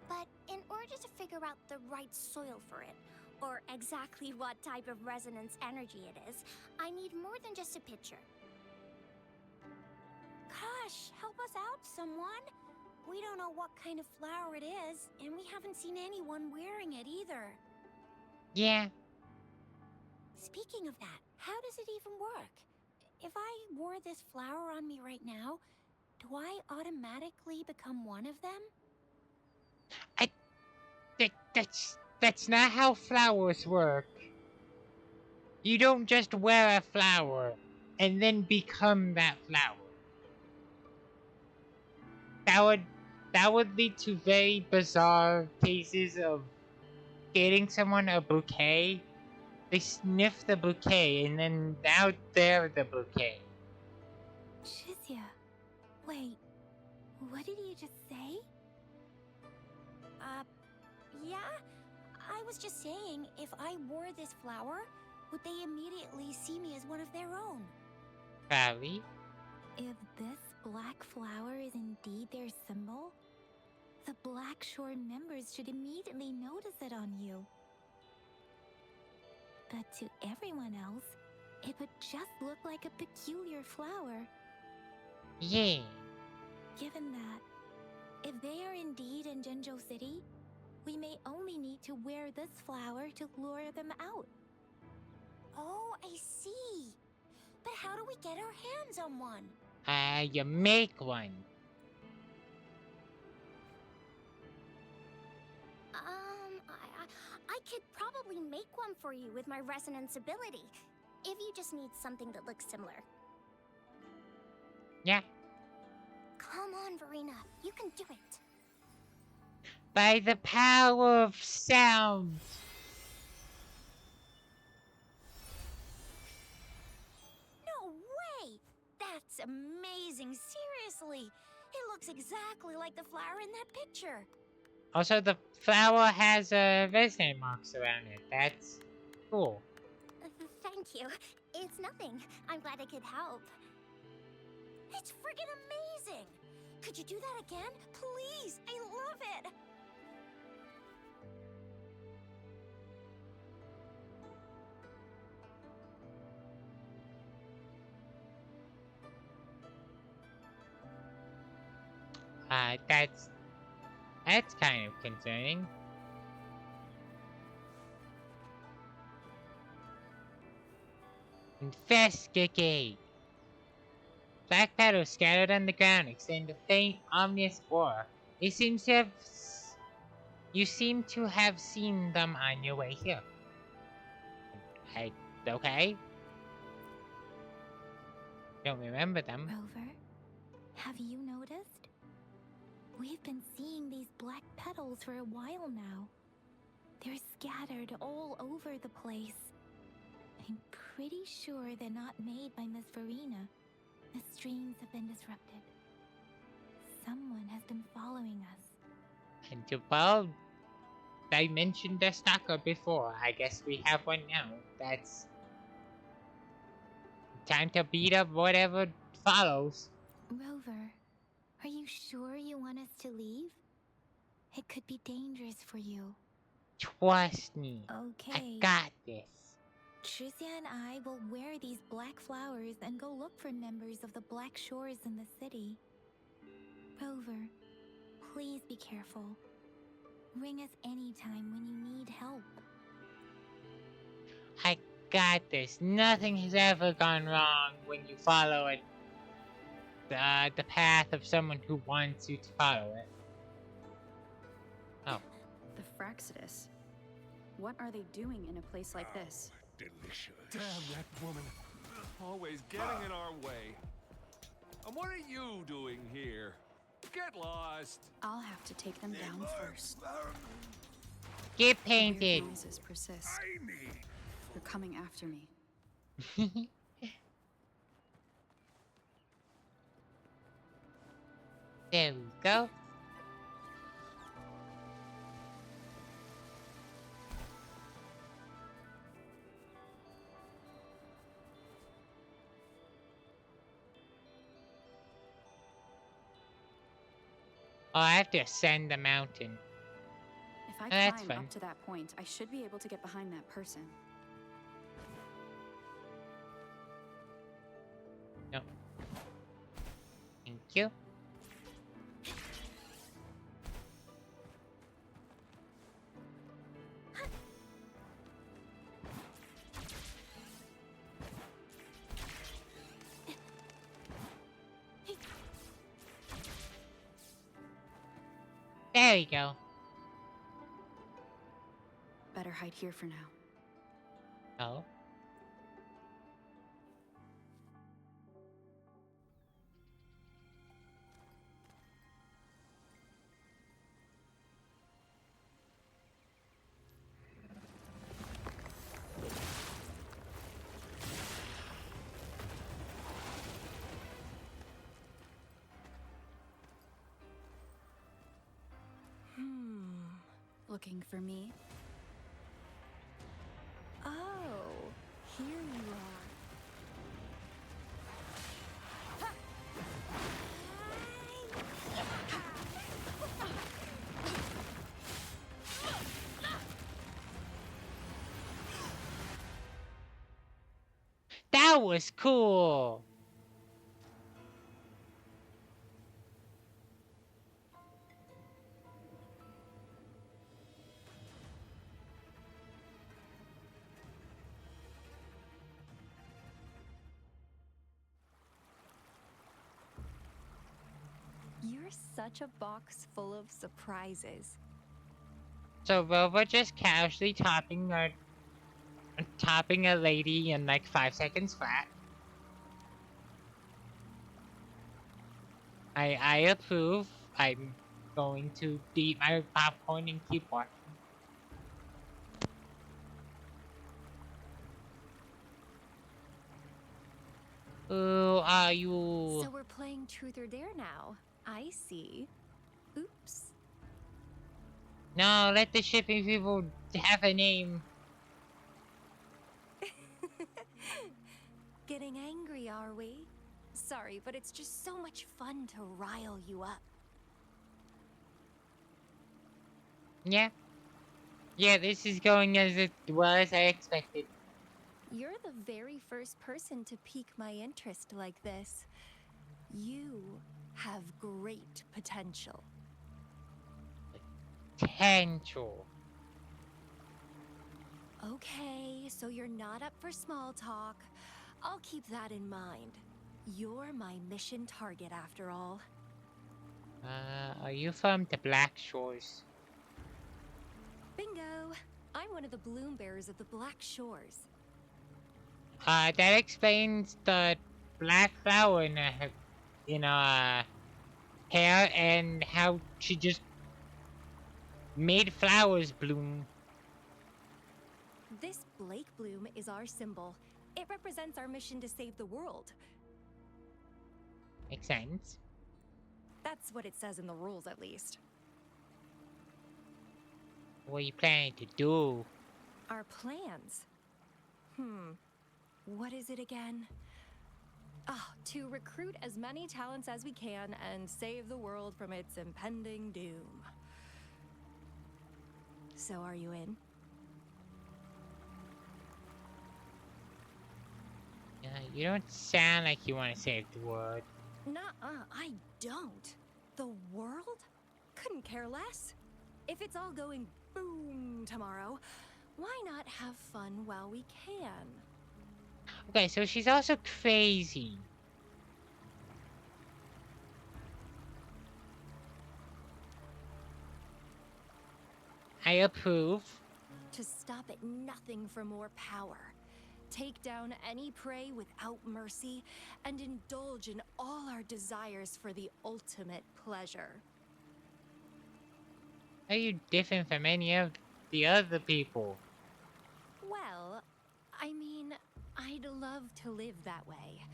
But in order to figure out the right soil for it, or exactly what type of resonance energy it is, I need more than just a picture. Gosh, help us out, someone. We don't know what kind of flower it is, and we haven't seen anyone wearing it either. Yeah. Speaking of that, how does it even work? If I wore this flower on me right now, do I automatically become one of them? That's not how flowers work. You don't just wear a flower and then become that flower. That would lead to very bizarre cases of getting someone a bouquet. They sniff the bouquet and then now they're the bouquet. Shizia, wait, what did you just say? Yeah? I was just saying, if I wore this flower, would they immediately see me as one of their own? Probably. If this black flower is indeed their symbol, the Black Shore members should immediately notice it on you. But to everyone else, it would just look like a peculiar flower. Yeah. Given that, if they are indeed in Jinzhou City, we may only need to wear this flower to lure them out. Oh, I see. But how do we get our hands on one? You make one. I could probably make one for you with my resonance ability, if you just need something that looks similar. Yeah. Come on, Verena, you can do it. By the power of sound. No way! That's amazing, seriously! It looks exactly like the flower in that picture. Also, the flower has resonance marks around it. That's cool. Thank you. It's nothing. I'm glad I could help. It's friggin' amazing! Could you do that again? Please! I love it! That's kind of concerning. Investigate! Black petals scattered on the ground extend a faint, ominous aura. You seem to have seen them on your way here. Okay? Don't remember them. Rover, have you noticed? We've been seeing these black petals for a while now. They're scattered all over the place. I'm pretty sure they're not made by Miss Verena. The streams have been disrupted. Someone has been following us. And well, I mentioned the stalker before. I guess we have one now. That's time to beat up whatever follows. Rover, are you sure you want us to leave? It could be dangerous for you. Trust me. Okay. I got this. Tricia and I will wear these black flowers and go look for members of the Black Shores in the city. Rover, please be careful. Ring us anytime when you need help. I got this. Nothing has ever gone wrong when you follow it. The path of someone who wants you to follow it. Oh. The Fraxidus. What are they doing in a place like this? Delicious. Damn that woman. Always getting in our way. And what are you doing here? Get lost. I'll have to take them down first. Get The painted. weird noises persist. I need. They're coming after me. There we go. Oh, I have to ascend the mountain. If I That's climb fun. up to that point, I should be able to get behind that person. No. Thank you. There we go. Better hide here for now. Oh. Looking for me? Oh, here you are. That was cool. You're such a box full of surprises. So Rover just casually topping a lady in like 5 seconds flat. I approve. I'm going to eat my popcorn and keep watching. Who are you? So we're playing Truth or Dare now. I see. Oops. No, let the shipping people have a name. Getting angry, are we? Sorry, but it's just so much fun to rile you up. Yeah. Yeah, this is going as well as I expected. You're the very first person to pique my interest like this. You have great potential. Potential. Okay, so you're not up for small talk. I'll keep that in mind. You're my mission target after all. Are you from the Black Shores? Bingo! I'm one of the bloom bearers of the Black Shores. That explains the black flower in hair and how she just made flowers bloom. This Blake bloom is our symbol. It represents our mission to save the world. Makes sense. That's what it says in the rules, at least. What are you planning to do? Our plans. What is it again? To recruit as many talents as we can and save the world from its impending doom. So are you in? You don't sound like you want to save the world. Nuh-uh, I don't. The world? Couldn't care less. If it's all going boom tomorrow, why not have fun while we can? Okay, so she's also crazy. I approve. To stop at nothing for more power. Take down any prey without mercy, and indulge in all our desires for the ultimate pleasure. Are you different from any of the other people? Well, I mean, I'd love to live that way.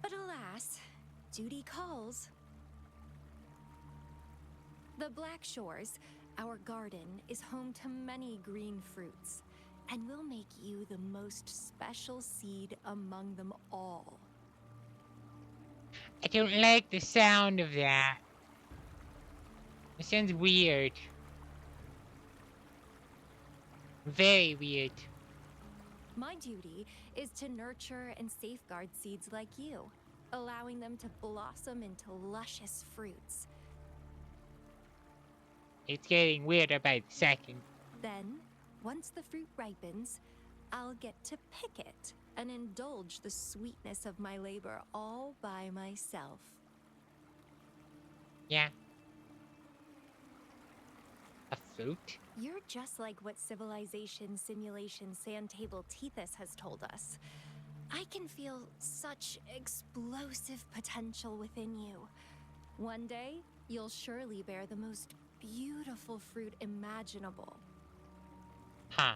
But alas, duty calls. The Black Shores, our garden, is home to many green fruits, and will make you the most special seed among them all. I don't like the sound of that. It sounds weird. Very weird. My duty is to nurture and safeguard seeds like you, allowing them to blossom into luscious fruits. It's getting weirder by the second. Then, once the fruit ripens, I'll get to pick it and indulge the sweetness of my labor all by myself. Yeah. A fruit? You're just like what Civilization Simulation Sand Table Tethys has told us. I can feel such explosive potential within you. One day, you'll surely bear the most beautiful fruit imaginable. Huh.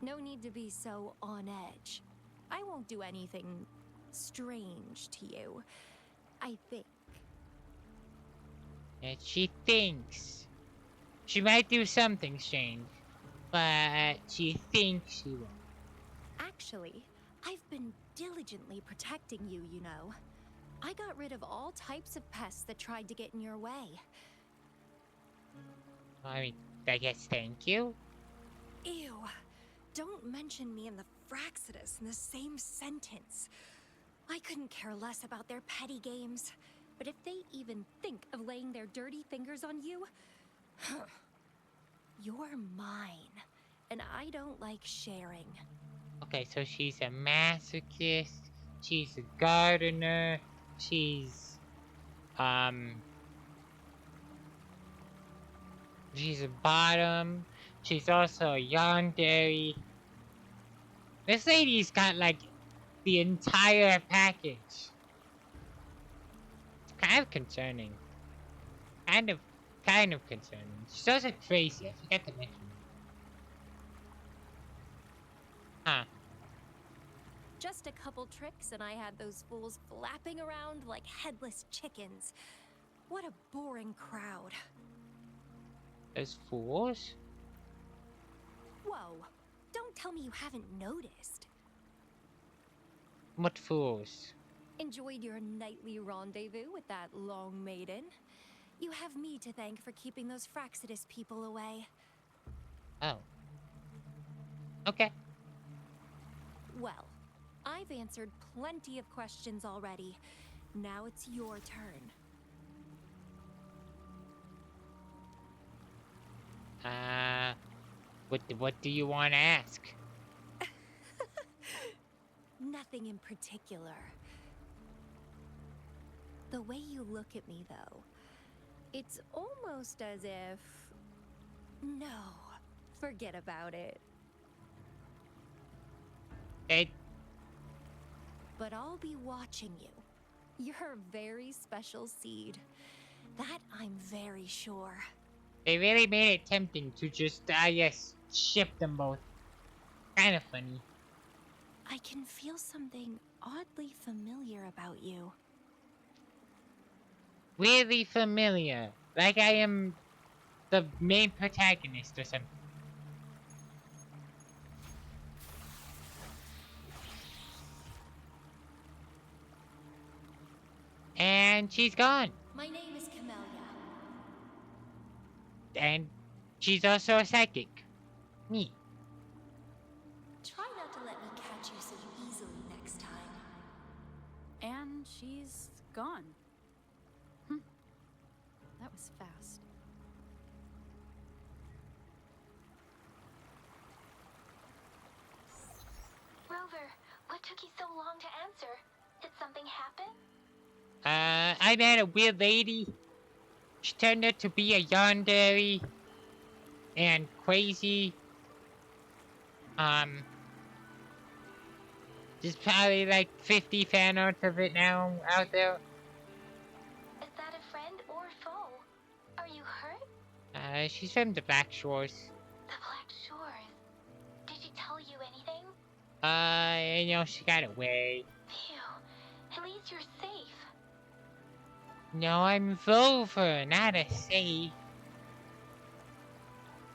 No need to be so on edge. I won't do anything strange to you. I think. And she thinks. She might do something strange, but she thinks she won't. Actually, I've been diligently protecting you, you know. I got rid of all types of pests that tried to get in your way. I mean, I guess thank you. Ew. Don't mention me and the Fraxidus in the same sentence. I couldn't care less about their petty games. But if they even think of laying their dirty fingers on you, you're mine. And I don't like sharing. Okay, so she's a masochist. She's a gardener. She's she's a bottom. She's also a yandere. This lady's got like the entire package. It's kind of concerning. Kind of concerning. She's also crazy. I forgot to mention that. Huh. Just a couple tricks and I had those fools flapping around like headless chickens. What a boring crowd. Those fools? Whoa, don't tell me you haven't noticed. What fools? Enjoyed your nightly rendezvous with that long maiden? You have me to thank for keeping those Fraxidus people away. Oh. Okay. Well, I've answered plenty of questions already. Now it's your turn. What do you want to ask? Nothing in particular. The way you look at me, though, it's almost as if... No, forget about it. But I'll be watching you. You're a very special seed. That I'm very sure. They really made it tempting to just, yes, ship them both. Kind of funny. I can feel something oddly familiar about you. Weirdly familiar. Like I am the main protagonist or something. And she's gone. My name is Camellia. And she's also a psychic. Neat. Try not to let me catch you so easily next time. And she's gone. That was fast. Rover, what took you so long to answer? Did something happen? I met a weird lady. She turned out to be a yandere. And crazy. There's probably like 50 fan arts of it now out there. Is that a friend or foe? Are you hurt? She's from the Black Shores. The Black Shores. Did she tell you anything? You know, she got away. Phew. At least you're safe. No, I'm Rover, not a safe.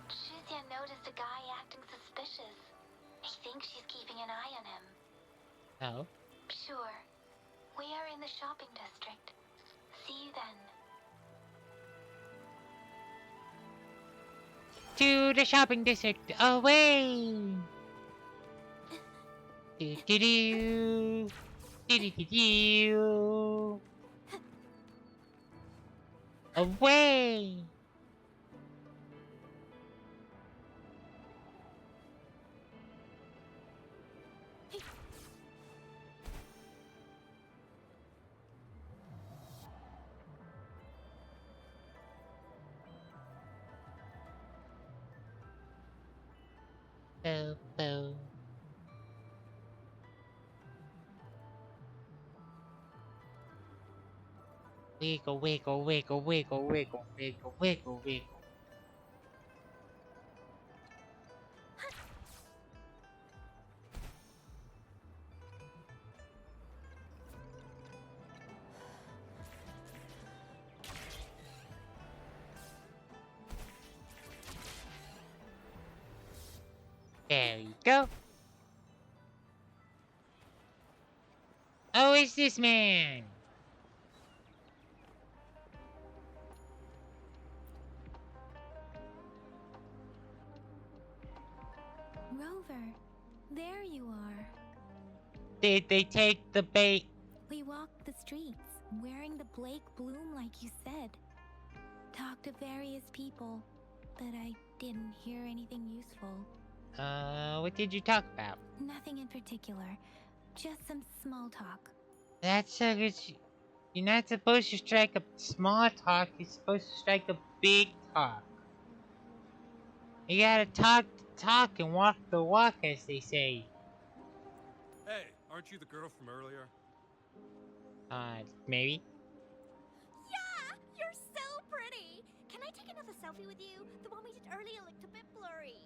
Shuzia noticed a guy acting suspicious. He thinks she's keeping an eye on him. Oh? Sure. We are in the shopping district. See you then. To the shopping district, away! Do do do. Do do do do. Away! Bo, bo. Wiggle, wiggle, wiggle, wiggle, wiggle, wiggle, wiggle, wiggle. There you go. Oh, it's this man. Rover, there you are. Did they take the bait? We walked the streets, wearing the Blake bloom like you said. Talked to various people, but I didn't hear anything useful. What did you talk about? Nothing in particular, just some small talk. That's so good. You're not supposed to strike a small talk, you're supposed to strike a big talk. You gotta talk the talk and walk the walk, as they say. Hey, aren't you the girl from earlier? Maybe? Yeah, you're so pretty. Can I take another selfie with you? The one we did earlier looked a bit blurry.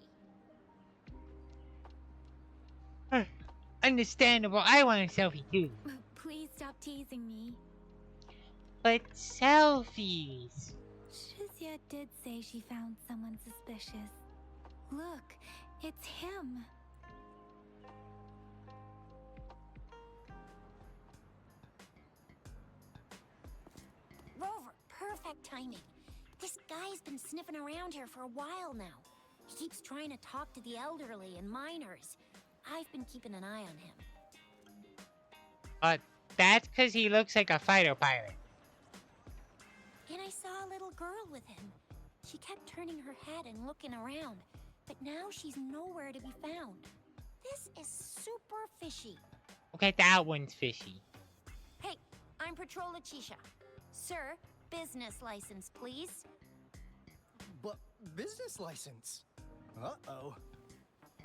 Understandable, I want a selfie too. Please stop teasing me. But selfies! Shuzia did say she found someone suspicious. Look, it's him. Rover, perfect timing. This guy's been sniffing around here for a while now. He keeps trying to talk to the elderly and minors. I've been keeping an eye on him. That's because he looks like a fighter pilot. And I saw a little girl with him. She kept turning her head and looking around, but now she's nowhere to be found. This is super fishy. Okay, that one's fishy. Hey, I'm Patrol Letitia. Sir, business license, please. But business license? Uh-oh.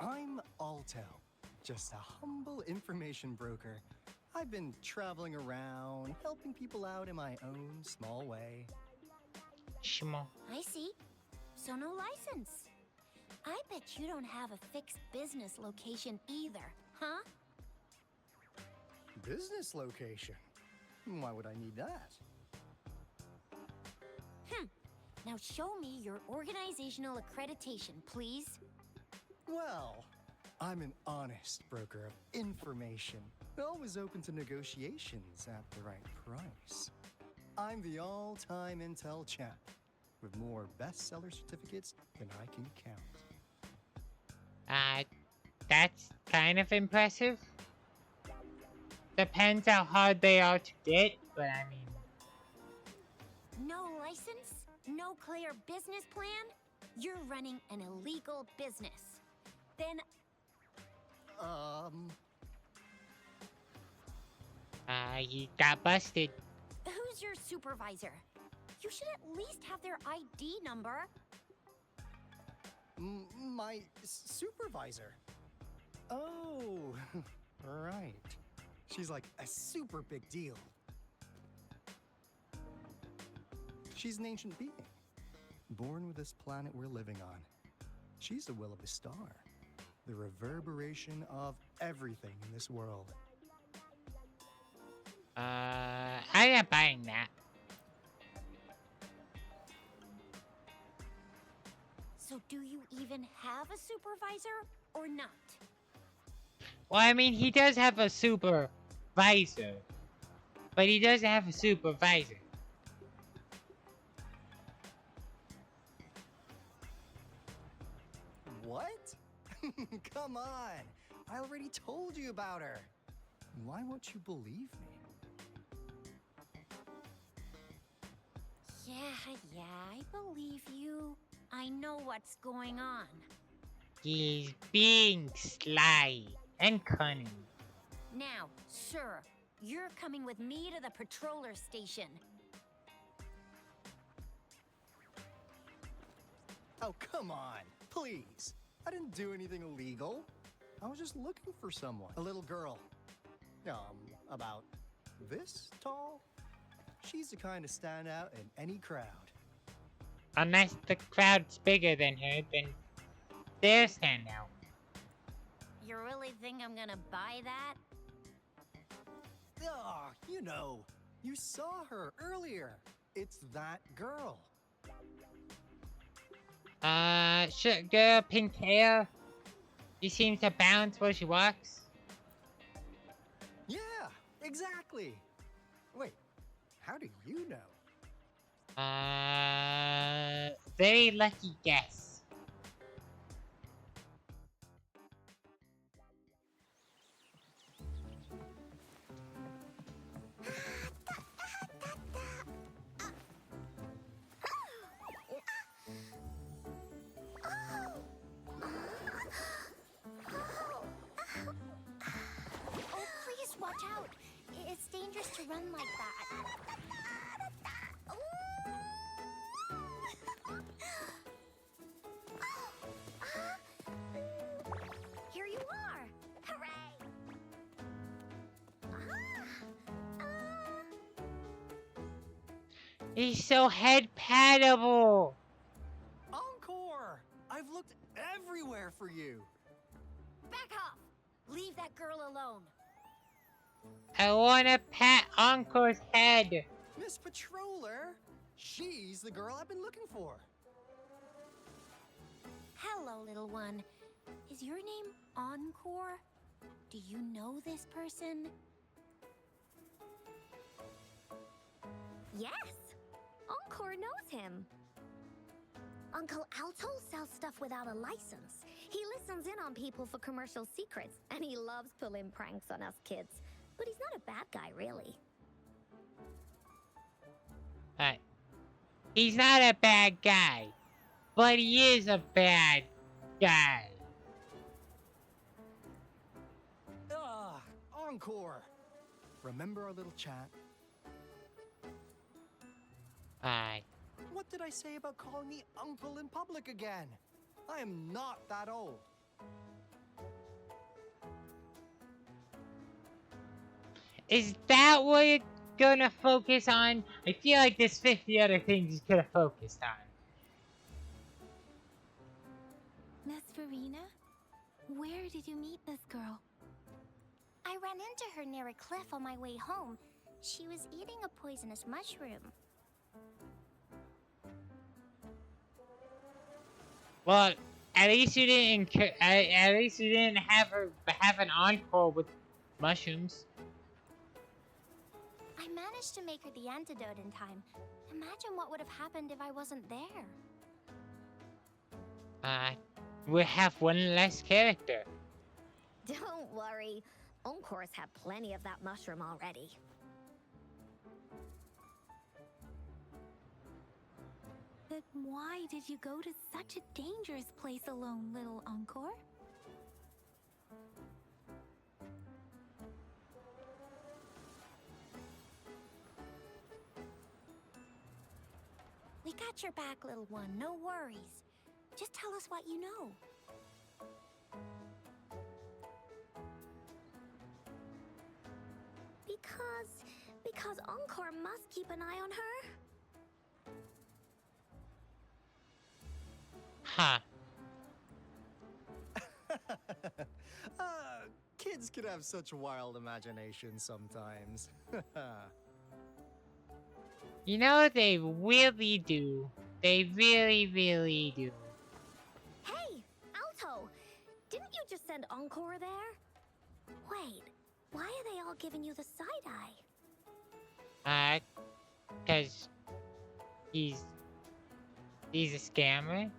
I'm Altel, just a humble information broker. I've been traveling around, helping people out in my own small way. Shmo. I see. So no license. I bet you don't have a fixed business location either, huh? Business location? Why would I need that? Now show me your organizational accreditation, please. Well, I'm an honest broker of information. Always open to negotiations at the right price. I'm the all-time intel champ, with more bestseller certificates than I can count. That's kind of impressive. Depends how hard they are to get, but I mean... No license? No clear business plan? You're running an illegal business. Then... He got busted. Who's your supervisor? You should at least have their ID number. My supervisor? Oh, right. She's like a super big deal. She's an ancient being, born with this planet we're living on. She's the will of the star, the reverberation of everything in this world. I'm not buying that. So do you even have a supervisor or not? Well, I mean, he does have a supervisor, but he doesn't have a supervisor. What? Come on! I already told you about her. Why won't you believe me? Yeah, I believe you. I know what's going on. He's being sly and cunning. Now, sir, you're coming with me to the patroller station. Oh, come on, please. I didn't do anything illegal. I was just looking for someone. A little girl. About this tall? She's the kind to stand out in any crowd. Unless the crowd's bigger than her, then they'll stand out. You really think I'm gonna buy that? You know, you saw her earlier. It's that girl. Short girl, pink hair. She seems to bounce where she walks. Yeah, exactly. Wait, how do you know? Very lucky guess. Oh, please watch out. It's dangerous to run like that. Here you are! Hooray! He's so head-patable. Encore! I've looked everywhere for you. Back off! Leave that girl alone. I wanna pat Encore's head. Miss Patroller, she's the girl I've been looking for. Hello, little one. Is your name Encore? Do you know this person? Yes! Encore knows him. Uncle Alto sells stuff without a license. He listens in on people for commercial secrets, and he loves pulling pranks on us kids. But he's not a bad guy, really. He's not a bad guy, but he is a bad guy. Encore! Remember our little chat? What did I say about calling me uncle in public again? I am not that old. Is that what gonna focus on, I feel like there's 50 other things you could have focused on. Miss Verena? Where did you meet this girl? I ran into her near a cliff on my way home. She was eating a poisonous mushroom. Well, at least you didn't. At least you didn't have her have an encore with mushrooms. I managed to make her the antidote in time. Imagine what would have happened if I wasn't there. We have one less character. Don't worry. Encore's had plenty of that mushroom already. But why did you go to such a dangerous place alone, little Encore? We got your back, little one. No worries. Just tell us what you know. Because Encore must keep an eye on her? Huh. Kids can have such wild imaginations sometimes. You know, they really do. They really, really do. Hey, Alto! Didn't you just send Encore there? Wait, why are they all giving you the side-eye? 'Cause he's a scammer.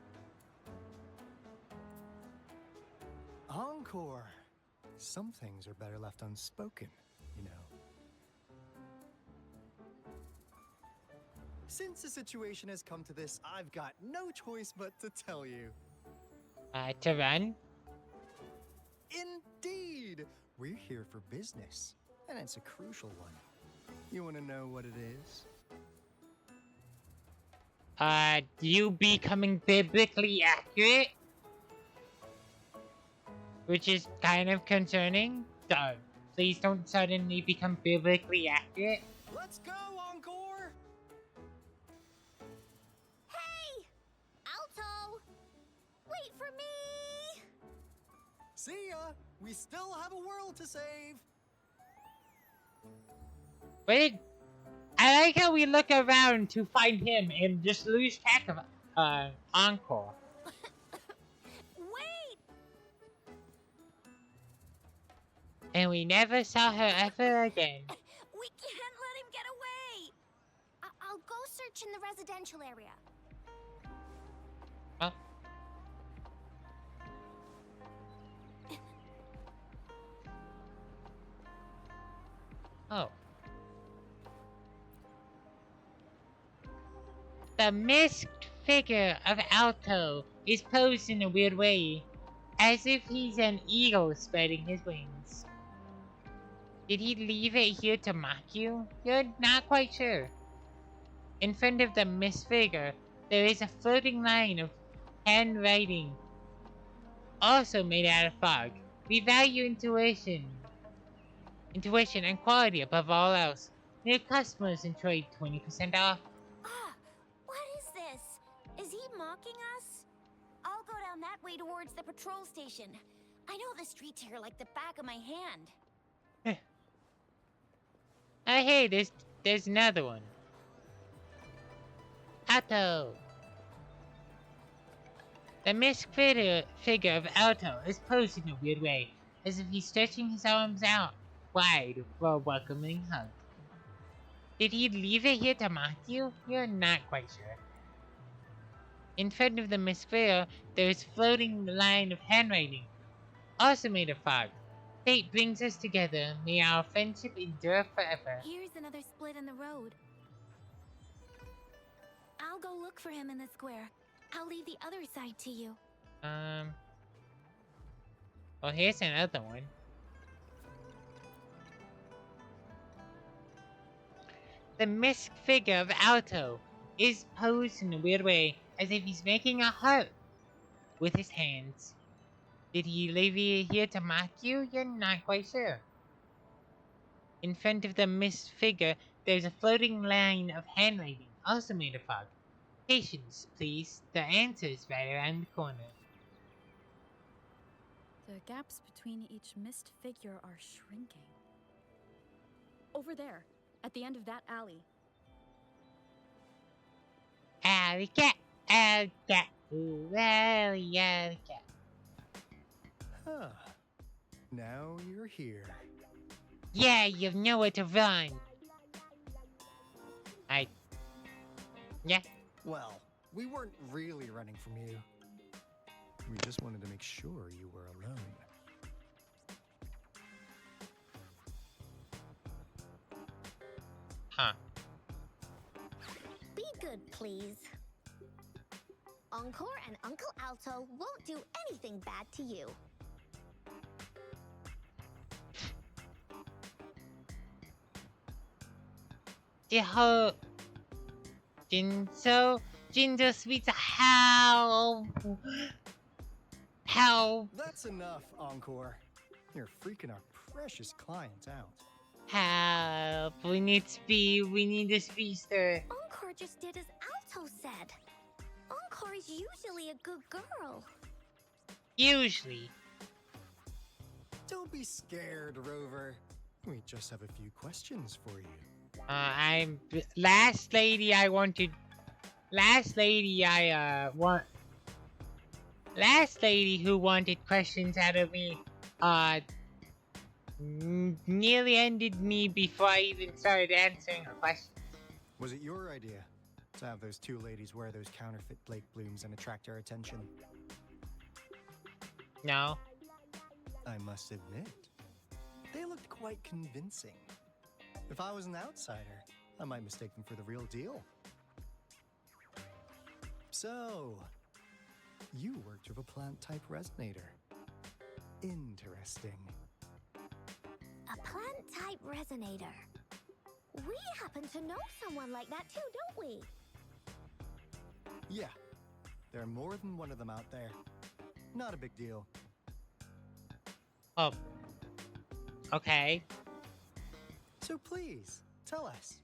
Encore. Some things are better left unspoken, you know. Since the situation has come to this, I've got no choice but to tell you. To run? Indeed! We're here for business, and it's a crucial one. You want to know what it is? You becoming biblically accurate? Which is kind of concerning. Please don't suddenly become biblically accurate. Let's go, Encore! Hey! Alto! Wait for me! See ya! We still have a world to save! Wait, I like how we look around to find him and just lose track of Encore. Wait! And we never saw her ever again. We can't let him get away! I'll go search in the residential area. Huh? Oh. The masked figure of Alto is posed in a weird way, as if he's an eagle spreading his wings. Did he leave it here to mock you? You're not quite sure. In front of the mist figure, there is a floating line of handwriting, also made out of fog. We value intuition and quality above all else. New customers enjoy 20% off. What is this? Is he mocking us? I'll go down that way towards the patrol station. I know the streets here like the back of my hand. Hey, there's another one. Alto. The masked figure of Alto is posed in a weird way, as if he's stretching his arms out wide for a welcoming hug. Did he leave it here to mock you? You're not quite sure. In front of the masked figure, there is a floating line of handwriting, also made of fog. Fate brings us together. May our friendship endure forever. Here's another split in the road. I'll go look for him in the square. I'll leave the other side to you. Well, here's another one. The masked figure of Alto is posed in a weird way, as if he's making a heart with his hands. Did he leave you here to mock you? You're not quite sure. In front of the masked figure, there's a floating line of handwriting, also made of fog. Patience, please. The answer is right around the corner. The gaps between each missed figure are shrinking. Over there, at the end of that alley. Alley cat, ooh, alley cat. Huh. Now you're here. Yeah, you know where to run. Yeah. Well, we weren't really running from you. We just wanted to make sure you were alone. Huh. Be good, please. Encore and Uncle Alto won't do anything bad to you. The whole Jinzo Sweets, how? That's enough, Encore. You're freaking our precious clients out. Help, we need speed, we need a speedster. Encore just did as Alto said. Encore is usually a good girl. Usually. Don't be scared, Rover. We just have a few questions for you. Last lady who wanted questions out of me, nearly ended me before I even started answering her questions. Was it your idea to have those two ladies wear those counterfeit Blake blooms and attract our attention? No. I must admit, they looked quite convincing. If I was an outsider, I might mistake them for the real deal. So, you worked with a plant-type resonator. Interesting. A plant-type resonator. We happen to know someone like that too, don't we? Yeah, there are more than one of them out there. Not a big deal. Oh. Okay. So please, tell us,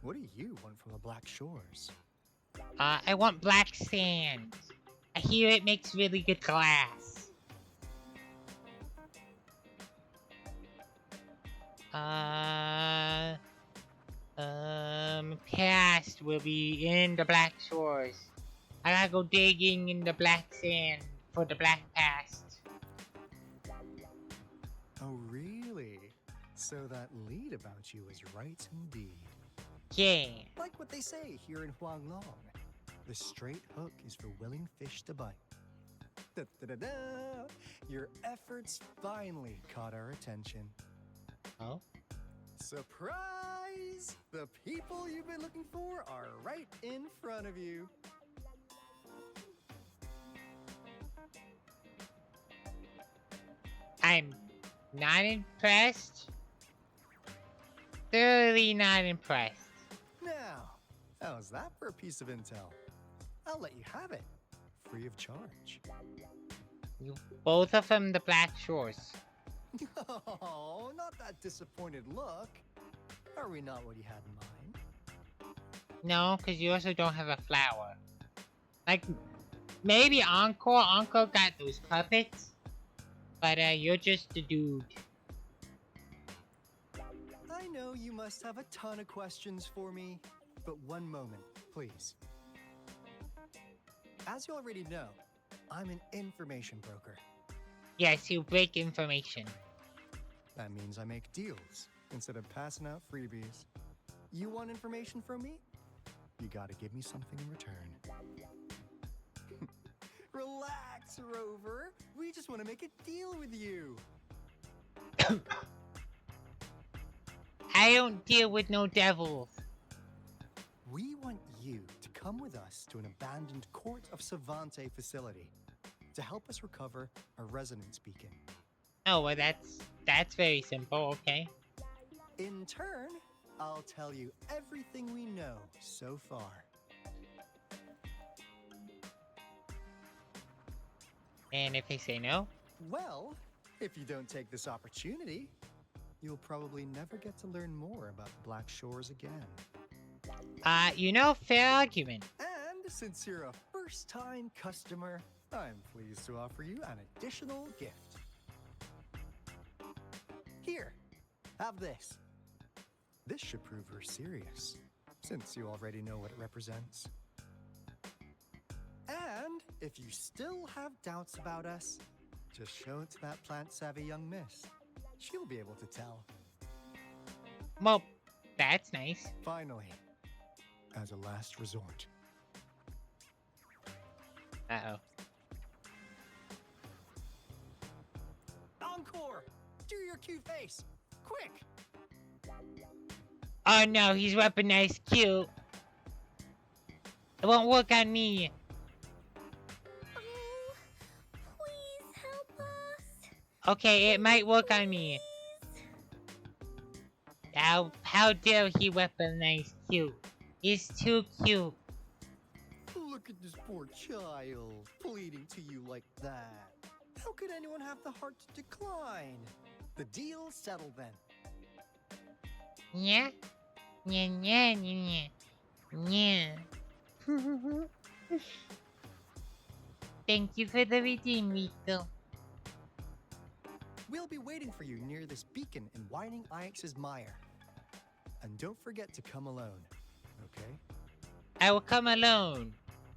what do you want from the Black Shores? I want black sand. I hear it makes really good glass. Past will be in the Black Shores. I gotta go digging in the black sand for the black past. Oh, really? So that lead about you is right indeed. Yeah. Like what they say here in Huanglong. The straight hook is for willing fish to bite. Da-da-da-da! Your efforts finally caught our attention. Oh? Surprise! The people you've been looking for are right in front of you. I'm not impressed. Thoroughly not impressed. Now, how's that for a piece of intel? I'll let you have it, free of charge. Both of them the Black Shores. Oh, not that disappointed look. Are we not what you had in mind? No, because you also don't have a flower. Like, maybe Encore got those puppets. But you're just a dude. I know you must have a ton of questions for me, but one moment, please. As you already know, I'm an information broker. Yes, you break information. That means I make deals instead of passing out freebies. You want information from me? You gotta give me something in return. Relax, Rover. We just want to make a deal with you. I don't deal with no devils. We want you to come with us to an abandoned Court of Savante facility to help us recover a resonance beacon. Oh, well, that's very simple, okay. In turn, I'll tell you everything we know so far. And if they say no? Well, if you don't take this opportunity, you'll probably never get to learn more about Black Shores again. You know, fair argument. And since you're a first-time customer, I'm pleased to offer you an additional gift. Here, have this. This should prove we're serious, since you already know what it represents. And if you still have doubts about us, just show it to that plant-savvy young miss. She'll be able to tell. Well, that's nice. Finally, as a last resort. Uh-oh. Encore! Do your cute face! Quick! Oh no, he's weaponized cute. It won't work on me. Oh, please help us. Okay, it might work on me. How dare he weaponize cute? He's too cute. Look at this poor child, pleading to you like that. How could anyone have the heart to decline? The deal's settled then. Yeah? Yeah, yeah, yeah, yeah. Thank you for the redeem, Rico. We'll be waiting for you near this beacon in Whining Ix's mire. And don't forget to come alone, okay? I will come alone.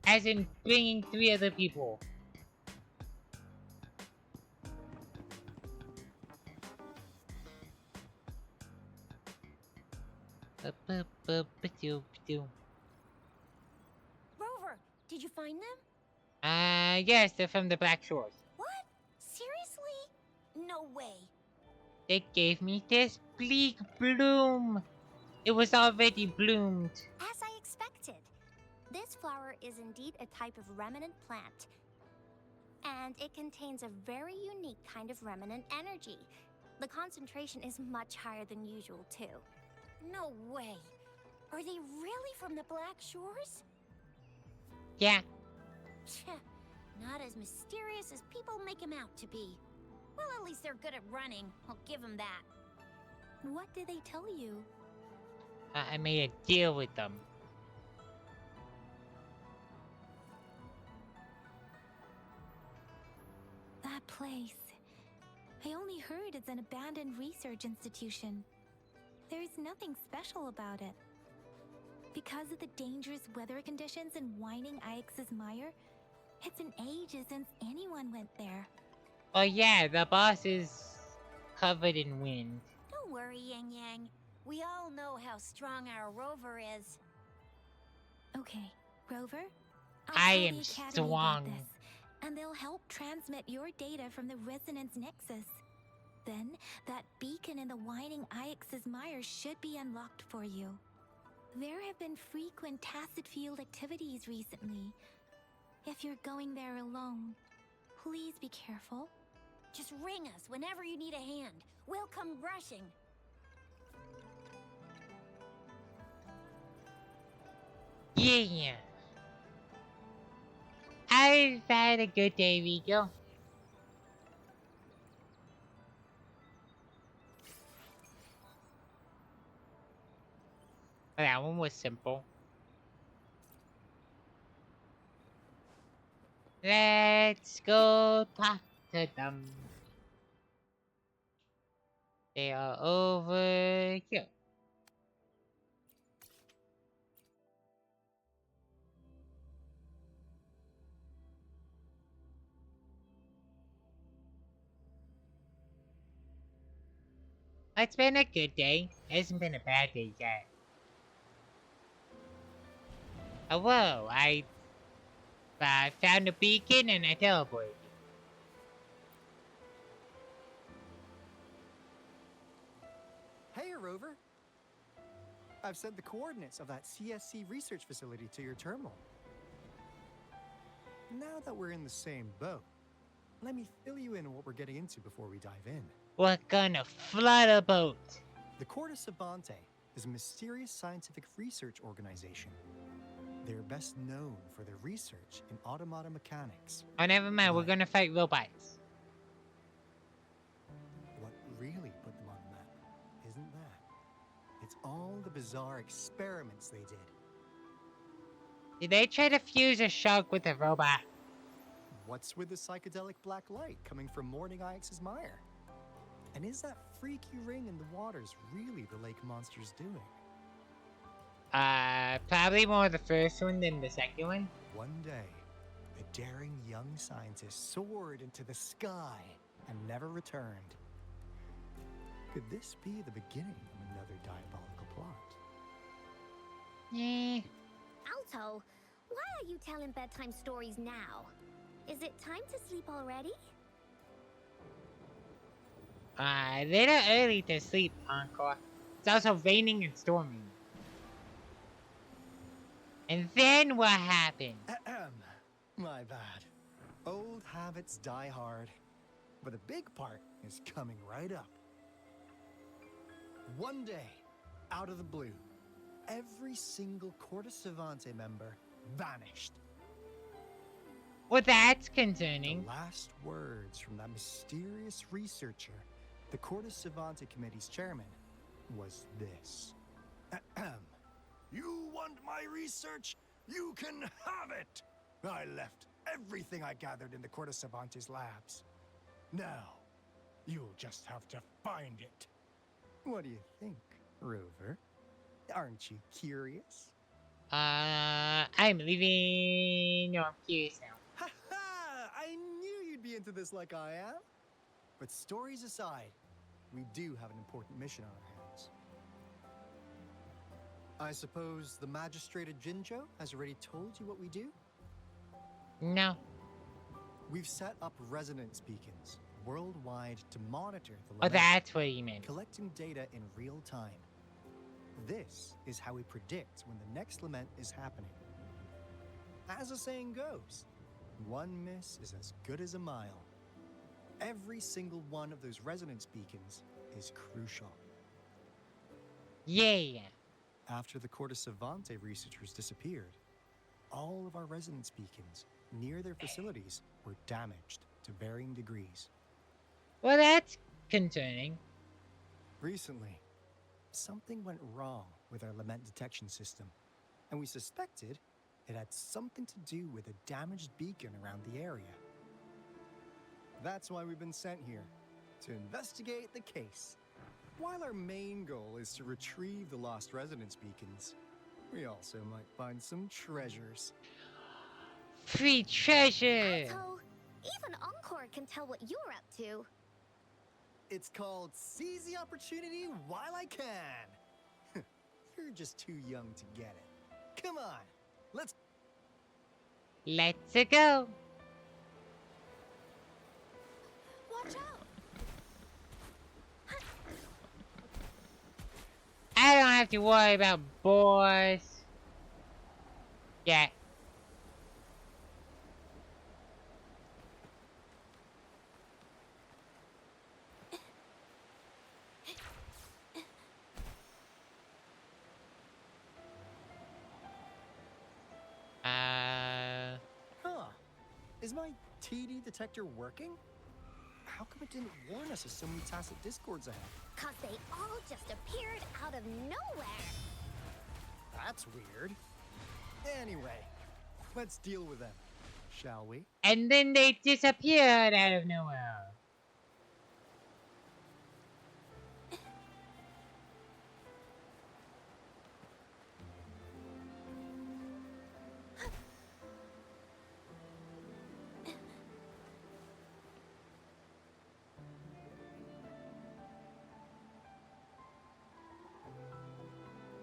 As in bringing 3 other people. Rover, did you find them? Yes, they're from the Black Shores. What? Seriously? No way. They gave me this bleak bloom. It was already bloomed. As I expected. This flower is indeed a type of remnant plant. And it contains a very unique kind of remnant energy. The concentration is much higher than usual, too. No way. Are they really from the Black Shores? Yeah. Not as mysterious as people make them out to be. Well, at least they're good at running. I'll give them that. What did they tell you? I made a deal with them. That place. I only heard it's an abandoned research institution. There is nothing special about it. Because of the dangerous weather conditions in Whining Ix's mire, it's been ages since anyone went there. Oh yeah, the boss is covered in wind. Don't worry, Yang Yang. We all know how strong our Rover is. Okay, Rover. I tell am the Academy strong. about this, and they'll help transmit your data from the Resonance Nexus. Then, that beacon in the Whining Ix's mire should be unlocked for you. There have been frequent tacit field activities recently. If you're going there alone, please be careful. Just ring us whenever you need a hand. We'll come rushing. Yeah. I've had a good day, Rico. That one was simple. Let's go talk to them. They are over here. It's been a good day. It hasn't been a bad day yet. Oh, whoa, I found a beacon and I teleported. Hey, Rover. I've sent the coordinates of that CSC research facility to your terminal. Now that we're in the same boat, let me fill you in on what we're getting into before we dive in. We're gonna flood a boat. The Corte Savante is a mysterious scientific research organization. They're best known for their research in automata mechanics. Oh, never mind. We're Right. gonna fight robots. What really put them on the map isn't that? It's all the bizarre experiments they did. Did they try to fuse a shark with a robot? What's with the psychedelic black light coming from Morning Ix's mire? And is that freaky ring in the waters really the lake monster's doing? Probably more the first one than the second one. One day, the daring young scientist soared into the sky and never returned. Could this be the beginning of another diabolical plot? Yeah. Alto, why are you telling bedtime stories now? Is it time to sleep already? A little early to sleep, Encore. It's also raining and storming. And then what happened? My bad. Old habits die hard. But the big part is coming right up. One day, out of the blue, every single Corte Savante member vanished. Well, that's concerning. The last words from that mysterious researcher, the Corte Savante Committee's chairman, was this. You want my research? You can have it! I left everything I gathered in the Corte Savante's labs. Now, you'll just have to find it. What do you think, Rover? Aren't you curious? I'm leaving. No, I'm curious now. Ha ha! I knew you'd be into this like I am. But stories aside, we do have an important mission on our hands. I suppose the Magistrate of Jinjo has already told you what we do? No. We've set up resonance beacons worldwide to monitor the Oh, lament, that's what he meant. collecting data in real time. This is how we predict when the next lament is happening. As the saying goes, one miss is as good as a mile. Every single one of those resonance beacons is crucial. Yeah. After the Corte Savante researchers disappeared, all of our resonance beacons near their facilities were damaged to varying degrees. Well, that's concerning. Recently, something went wrong with our lament detection system, and we suspected it had something to do with a damaged beacon around the area. That's why we've been sent here, to investigate the case. While our main goal is to retrieve the lost resonance beacons, we also might find some treasures. Free treasure! Alto, even Encore can tell what you're up to. It's called Seize the Opportunity While I Can. You're just too young to get it. Come on, let's go. Watch out! I don't have to worry about boys. Yeah. Huh. Is my TD detector working? How come it didn't warn us of so many tacit discords ahead? 'Cause they all just appeared out of nowhere. That's weird. Anyway, let's deal with them, shall we? And then they disappeared out of nowhere.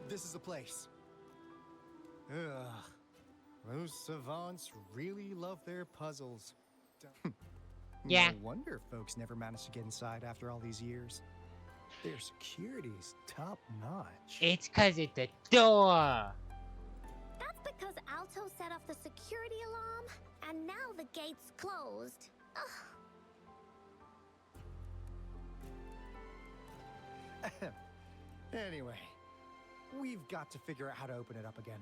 This is the place. Ugh. Those savants really love their puzzles. Yeah. No wonder folks never managed to get inside after all these years. Their security's top-notch. It's 'cause it's a door. That's because Alto set off the security alarm, and now the gate's closed. Ugh. Anyway, we've got to figure out how to open it up again.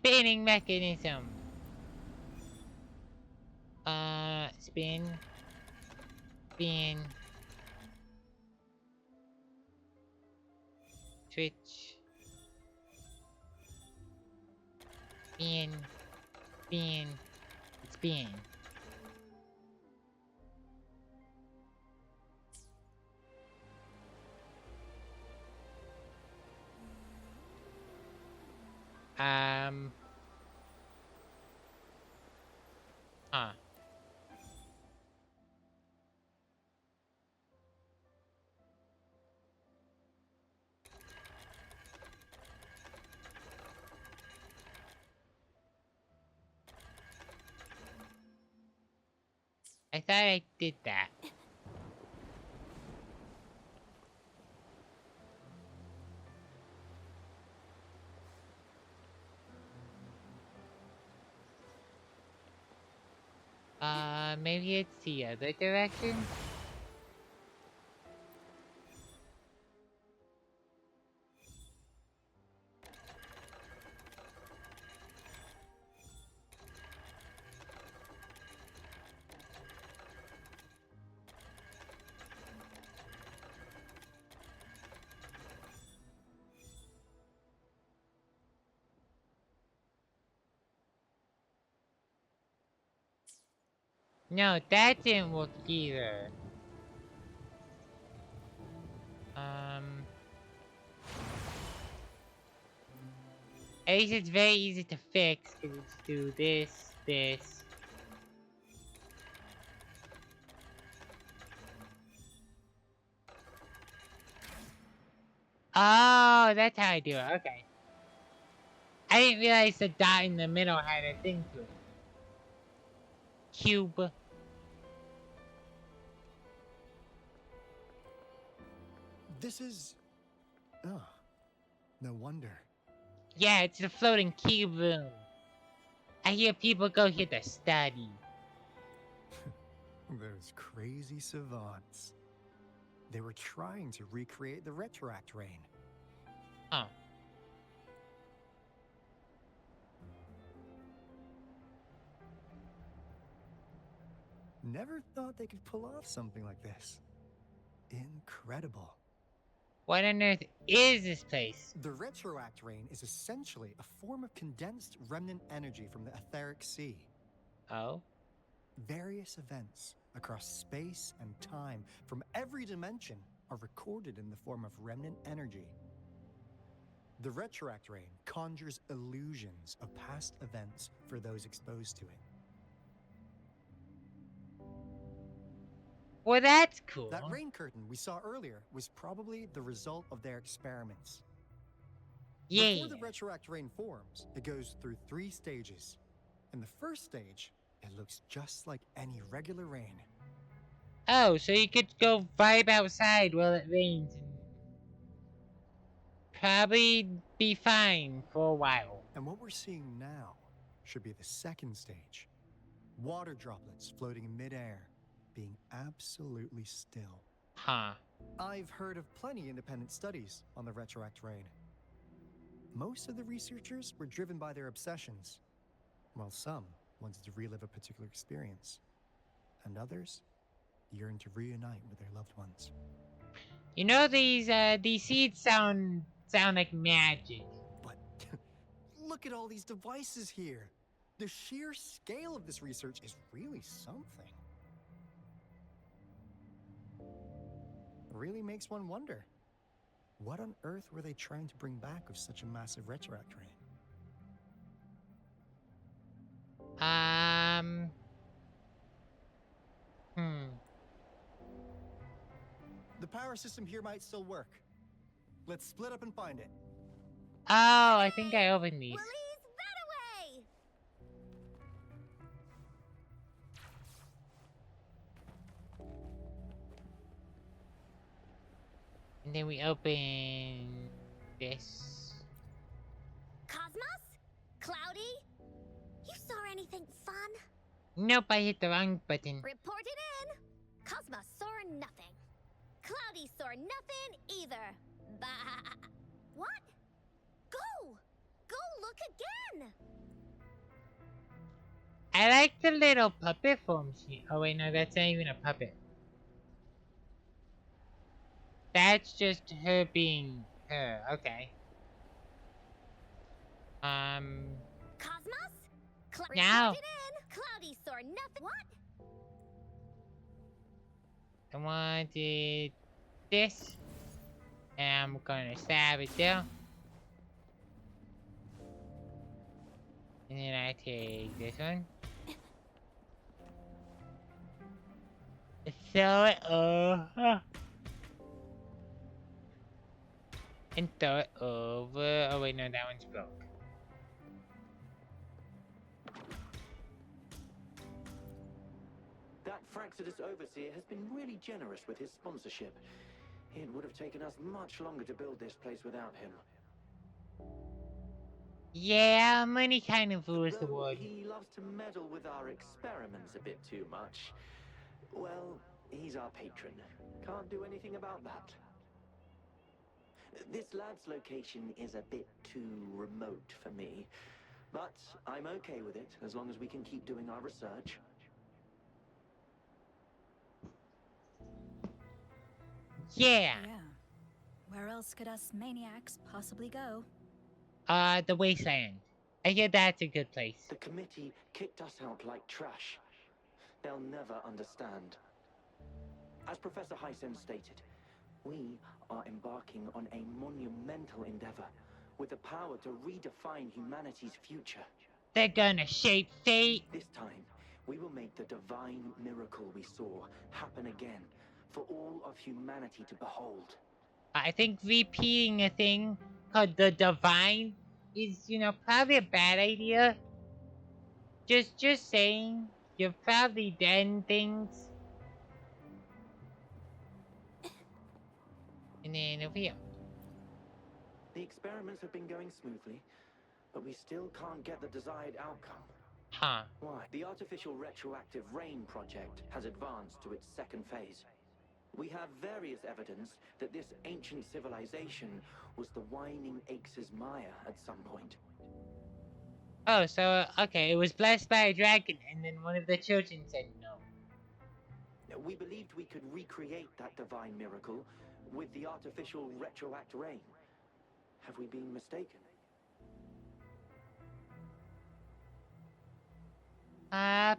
spinning mechanism. Spin. Spin. Switch. Spin. Spin. Spin. Huh. I thought I did that. Maybe it's the other direction? No, that didn't work either. At least it's very easy to fix, because it's do this, this. Oh, that's how I do it, okay. I didn't realize the dot in the middle had a thing to it. Cube. This is... Oh, no wonder. Yeah, it's the floating cube room. I hear people go here to study. Those crazy savants. They were trying to recreate the retroact rain. Oh. Never thought they could pull off something like this. Incredible. What on earth is this place? The retroact rain is essentially a form of condensed remnant energy from the etheric sea. Oh? Various events across space and time from every dimension are recorded in the form of remnant energy. The retroact rain conjures illusions of past events for those exposed to it. Well, that's cool. That rain curtain we saw earlier was probably the result of their experiments. Yeah. Before the retroact rain forms, it goes through 3 stages. In the first stage, it looks just like any regular rain. Oh, so you could go vibe outside while it rains and probably be fine for a while. And what we're seeing now should be the second stage. Water droplets floating in midair, being absolutely still. Huh. I've heard of plenty independent studies on the retroact rain. Most of the researchers were driven by their obsessions, while some wanted to relive a particular experience, and others yearned to reunite with their loved ones. You know, these seeds sound like magic. But look at all these devices here. The sheer scale of this research is really something. Really makes one wonder. What on earth were they trying to bring back with such a massive retroact rain? The power system here might still work. Let's split up and find it. Oh, I think I opened these. Willie's that away! And then we open this. Cosmos? Cloudy? You saw anything fun? Nope, I hit the wrong button. Report it in! Cosmos saw nothing. Cloudy saw nothing either. Bah! What? Go! Go look again! I like the little puppet form she. Oh wait, no, that's not even a puppet. That's just her being her. Okay. Cosmos? Now. Report it in. Cloudy saw nothing. What? I wanted this. And I'm gonna stab it down. And then I take this one. Throw it over. And throw it over. Oh wait, no, that one's broke. That Fraxidus Overseer has been really generous with his sponsorship. It would have taken us much longer to build this place without him. Yeah, money kind of rules the Though world. he loves to meddle with our experiments a bit too much. Well, he's our patron. Can't do anything about that. This lab's location is a bit too remote for me. But I'm okay with it, as long as we can keep doing our research. Yeah. Yeah. Where else could us maniacs possibly go? The wasteland. I hear that's a good place. The committee kicked us out like trash. They'll never understand. As Professor Hysen stated, we are embarking on a monumental endeavor with the power to redefine humanity's future. They're gonna shape fate. This time, we will make the divine miracle we saw happen again for all of humanity to behold. I think repeating a thing called the divine is, probably a bad idea. Just saying. You're probably done things. And then over here. The experiments have been going smoothly, but we still can't get the desired outcome. Huh. Why? The artificial retroactive rain project has advanced to its second phase. We have various evidence that this ancient civilization was the Whining Aches' Maya at some point. Oh, so, okay, it was blessed by a dragon, and then one of the children said no. We believed we could recreate that divine miracle with the artificial retroact rain. Have we been mistaken?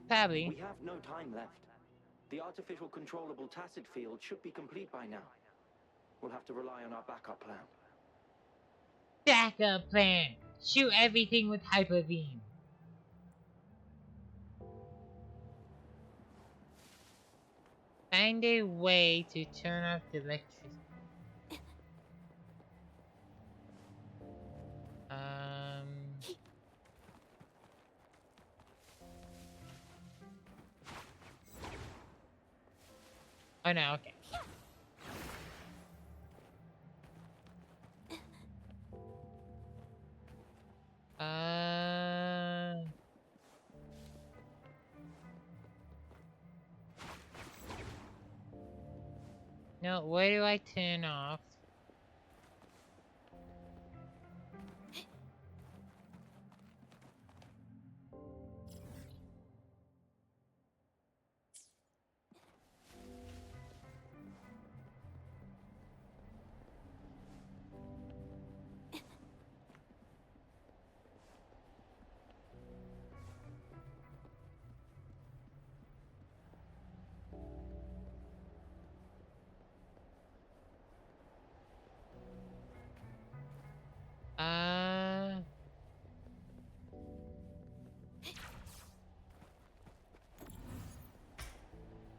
Probably. We have no time left. The artificial controllable tacit field should be complete by now. We'll have to rely on our backup plan. Backup plan. Shoot everything with hyper beam. Find a way to turn off the electricity. Oh no, okay. No, where do I turn off?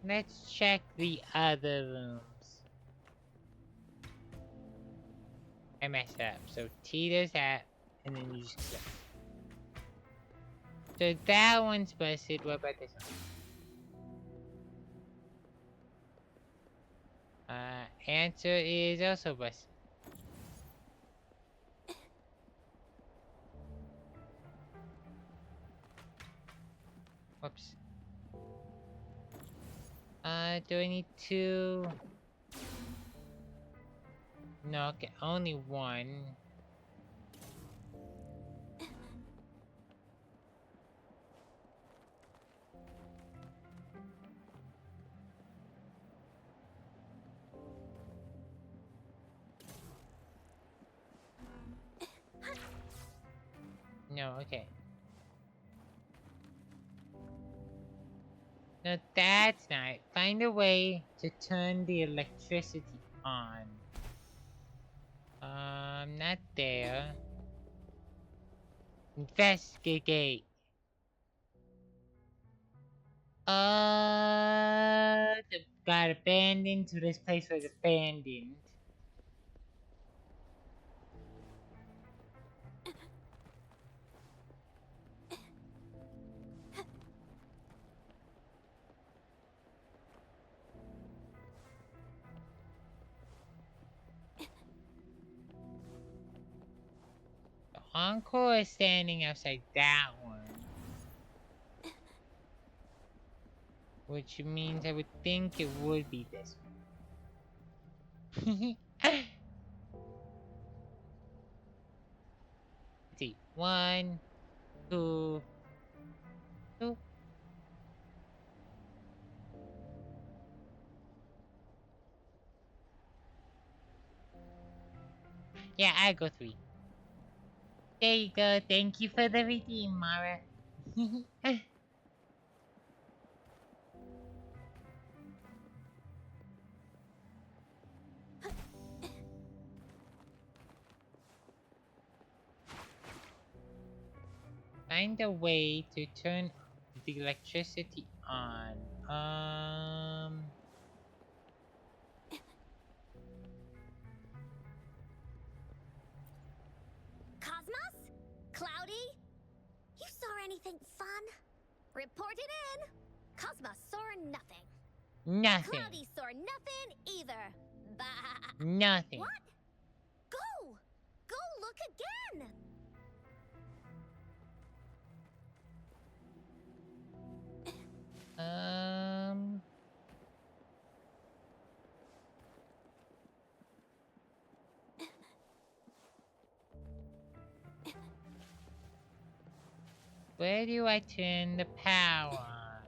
Let's check the other rooms. I messed up. So T does that, and then you just click. So that one's busted. What about this one? Answer is also busted. Whoops. Do I need two? No, okay, only one. No, okay. No, that's not. Find a way to turn the electricity on. Not there. Investigate. Got abandoned, so this place was abandoned. The Encore is standing outside that one. Which means I would think it would be this one. Let's see. 1, 2, 2. Yeah, I go 3. There you go. Thank you for the redeem, Mara. Find a way to turn the electricity on. Cosmos? Cloudy? You saw anything fun? Report it in. Cosmos saw nothing. Nothing. Cloudy saw nothing either. Bah. Nothing. What? Go! Go look again! Where do I turn the power on?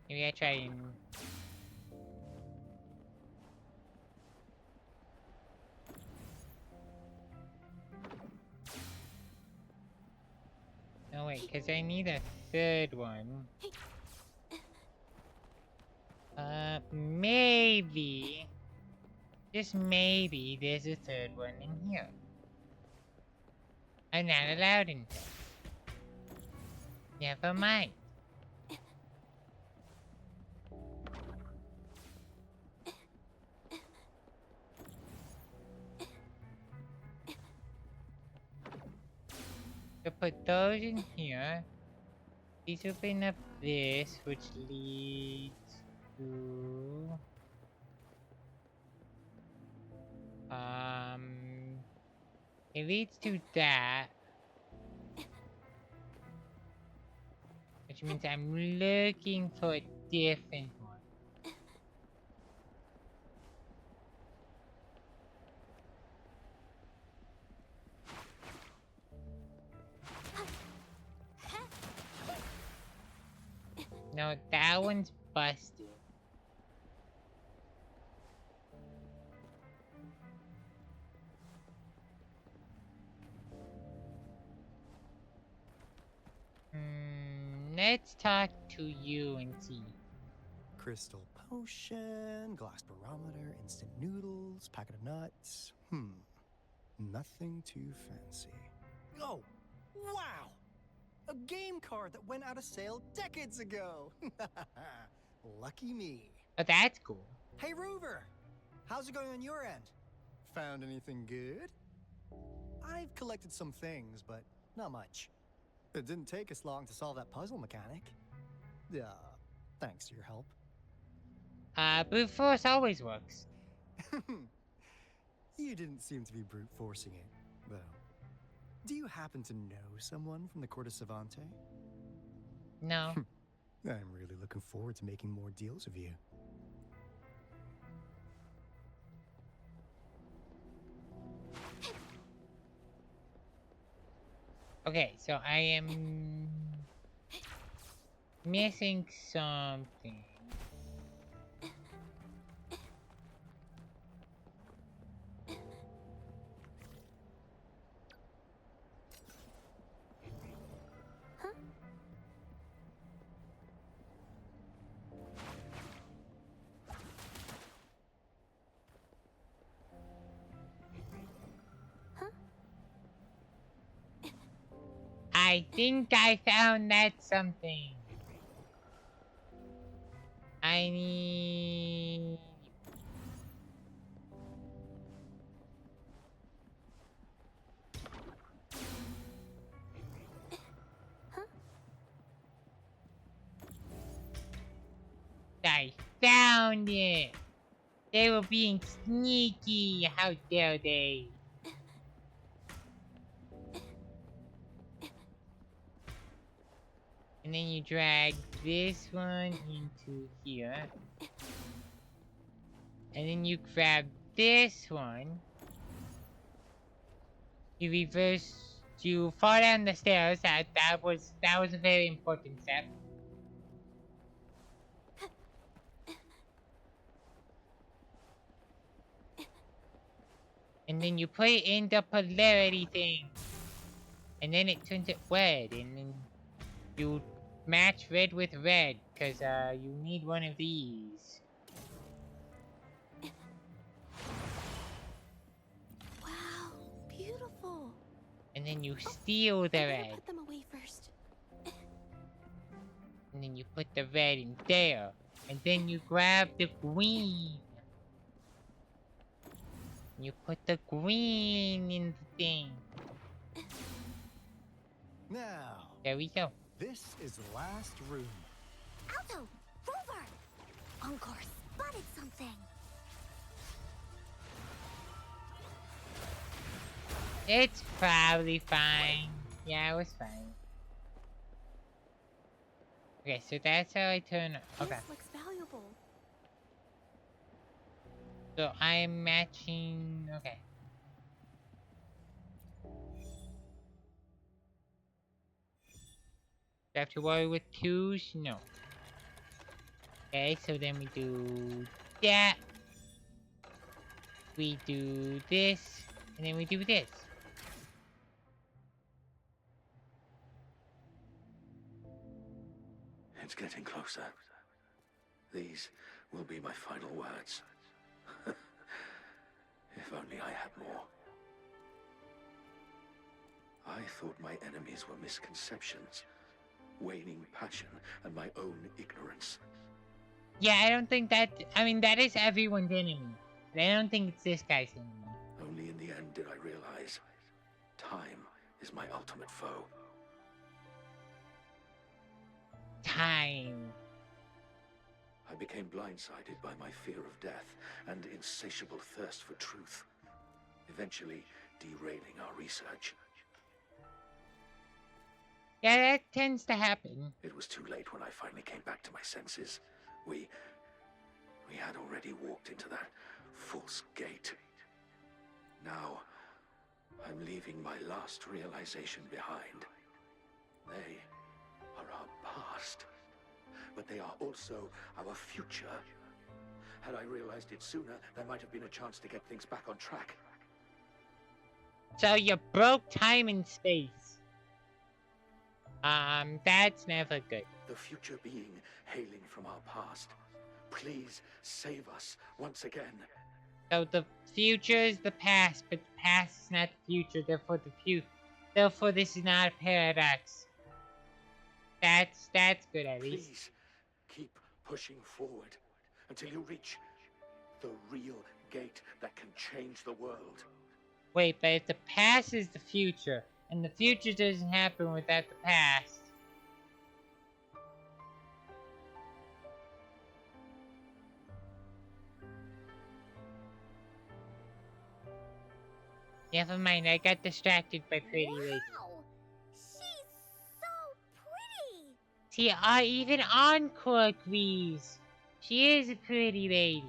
Maybe I try and... No, wait, because I need a third one. Maybe... Just maybe there's a third one in here. I'm not allowed in here. Never mind. So put those in here. These open up this, which leads to... It leads to that. Which means I'm looking for a different one. No, that one's busted. Let's talk to you and see. Crystal potion, glass barometer, instant noodles, packet of nuts. Nothing too fancy. Oh, wow! A game card that went out of sale decades ago. Lucky me. Oh, that's cool. Hey, Rover! How's it going on your end? Found anything good? I've collected some things, but not much. It didn't take us long to solve that puzzle mechanic. Thanks to your help. Brute force always works. You didn't seem to be brute forcing it, though. Do you happen to know someone from the Court of Savante? No. I'm really looking forward to making more deals with you. Okay, so I am missing something. I think I found that something. I need... I found it! They were being sneaky! How dare they! And then you drag this one into here. And then you grab this one. You reverse, you fall down the stairs. That was a very important step. And then you put it in the polarity thing. And then it turns it red. And then you match red with red. Because you need one of these. Wow, beautiful. And then you steal the red. Put them away first. And then you put the red in there. And then you grab the green. You put the green in the thing. Now, There we go. this is the last room. Alto! Rover! Encore spotted something! It's probably fine. Yeah, it was fine. Okay, so that's how I turn... Okay. This looks valuable. So I'm matching... Okay. Do I have to worry with twos? No. Okay, so then we do that. We do this. And then we do this. It's getting closer. These will be my final words. If only I had more. I thought my enemies were misconceptions, waning passion, and my own ignorance. Yeah, I don't think that... I mean, that is everyone's enemy. But I don't think it's this guy's enemy. Only in the end did I realize time is my ultimate foe. Time. I became blindsided by my fear of death and insatiable thirst for truth, eventually derailing our research. Yeah, that tends to happen. It was too late when I finally came back to my senses. We had already walked into that false gate. Now, I'm leaving my last realization behind. They are our past, but they are also our future. Had I realized it sooner, there might have been a chance to get things back on track. So you broke time and space. That's never good. The future being hailing from our past. Please save us once again. So the future is the past, but the past is not the future, therefore the future. Therefore this is not a paradox. That's good at least. Please keep pushing forward until you reach the real gate that can change the world. Wait, but if the past is the future, and the future doesn't happen without the past. Never mind, I got distracted by Pretty Lady. Wow! She's so pretty! See, even Encore agrees. She is a pretty lady.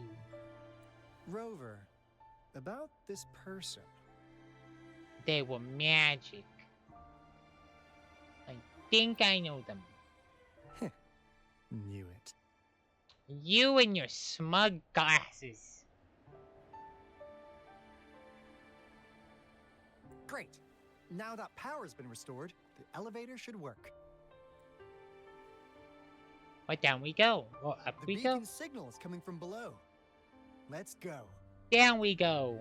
Rover, about this person. They were magic. I think I know them. Knew it. You and your smug glasses. Great. Now that power's been restored, the elevator should work. Well, down we go. Well, up The we go. beacon signal is coming from below. Let's go. Down we go.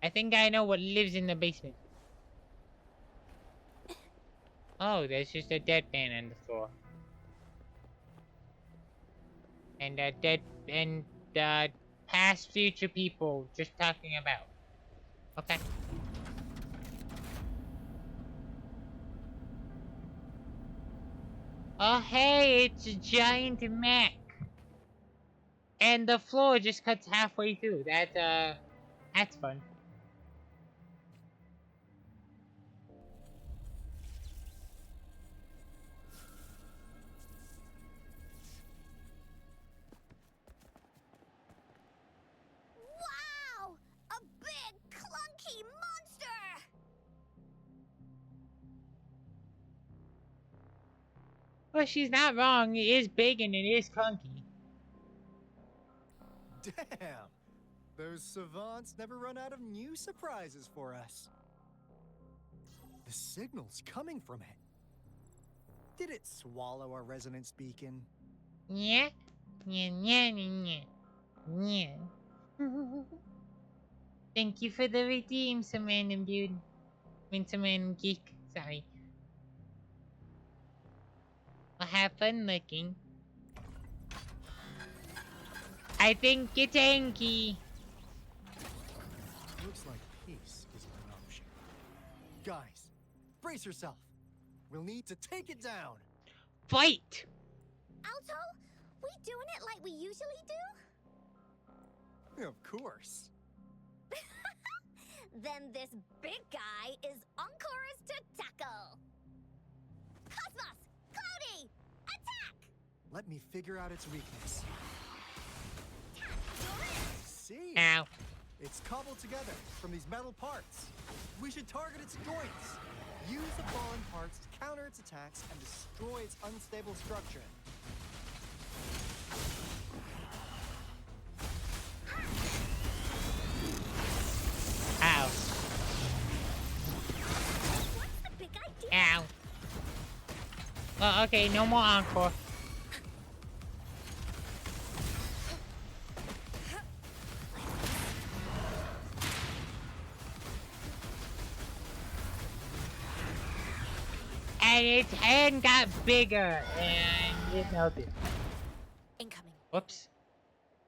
I think I know what lives in the basement. Oh, there's just a dead man on the floor. And past future people just talking about. Okay. Oh hey, it's a giant mech. And the floor just cuts halfway through. That's fun. Wow! A big, clunky monster! Well, she's not wrong. It is big and it is clunky. Damn! Those savants never run out of new surprises for us. The signal's coming from it. Did it swallow our resonance beacon? Yeah? Yeah, yeah, yeah, yeah. Thank you for the redeem, some random dude. Some random geek. Sorry. Well, have fun looking. I think it's Anki. Looks like peace isn't an option. Guys, brace yourself. We'll need to take it down. Fight! Alto, we doing it like we usually do? Of course. Then this big guy is Ancora's to tackle. Cosmos! Cloudy! Attack! Let me figure out its weakness. See? Ow. It's cobbled together from these metal parts. We should target its joints. Use the fallen parts to counter its attacks and destroy its unstable structure. Ow. What's the big idea? Ow. Well, okay, no more encore. And its hand got bigger, and it melted. Incoming. Whoops.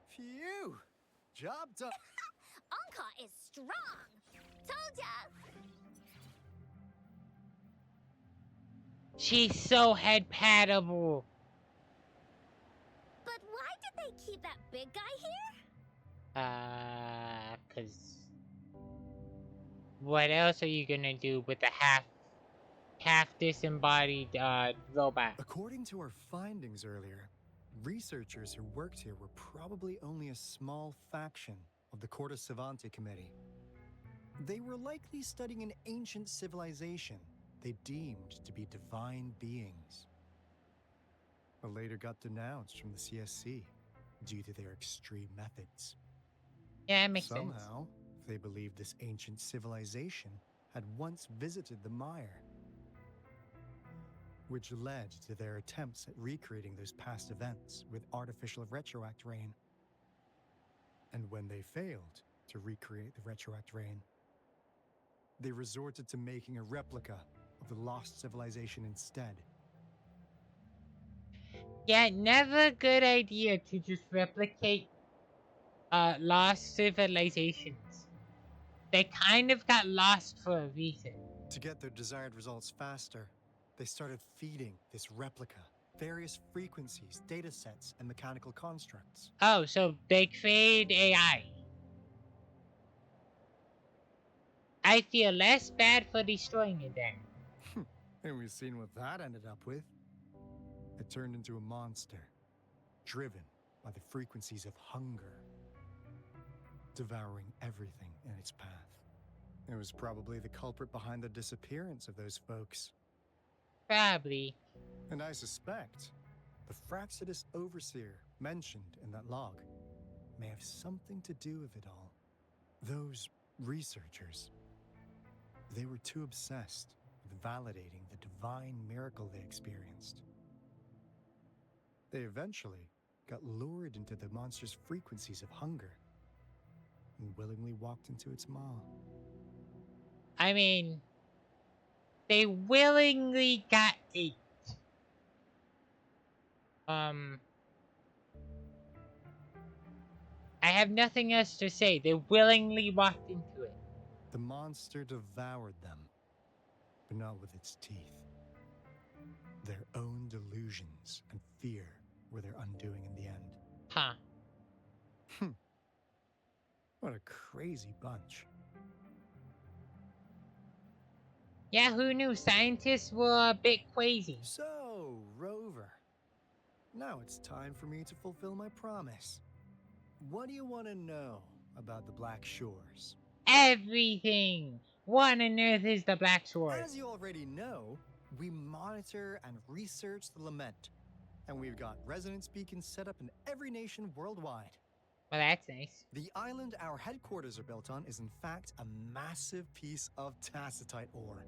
Phew! Job done. Anka is strong! Told ya! She's so head-pattable. But why did they keep that big guy here? 'Cause what else are you gonna do with a half disembodied robot? According to our findings earlier, researchers who worked here were probably only a small faction of the Corte Savante Committee. They were likely studying an ancient civilization they deemed to be divine beings, but later got denounced from the CSC due to their extreme methods. Yeah, it makes sense. Somehow, they believed this ancient civilization had once visited the mire, which led to their attempts at recreating those past events with artificial retroact rain. And when they failed to recreate the retroact rain, they resorted to making a replica of the lost civilization instead. Yeah, never a good idea to just replicate lost civilizations. They kind of got lost for a reason. To get their desired results faster, they started feeding this replica various frequencies, data sets, and mechanical constructs. Oh, so they created AI. I feel less bad for destroying it then. And we've seen what that ended up with. It turned into a monster, driven by the frequencies of hunger, devouring everything in its path. It was probably the culprit behind the disappearance of those folks. Probably. And I suspect the Fraxidus Overseer mentioned in that log may have something to do with it all. Those researchers, they were too obsessed with validating the divine miracle they experienced. They eventually got lured into the monster's frequencies of hunger. and willingly walked into its maw. I mean, they willingly got ate. I have nothing else to say. They willingly walked into it. The monster devoured them, but not with its teeth. Their own delusions and fear were their undoing in the end. Huh. What a crazy bunch. Yeah, who knew scientists were a bit crazy? So, Rover, now it's time for me to fulfill my promise. What do you want to know about the Black Shores? Everything! What on earth is the Black Shores? As you already know, we monitor and research the Lament, and we've got resonance beacons set up in every nation worldwide. Well, that's nice. The island our headquarters are built on is in fact a massive piece of tacitite ore,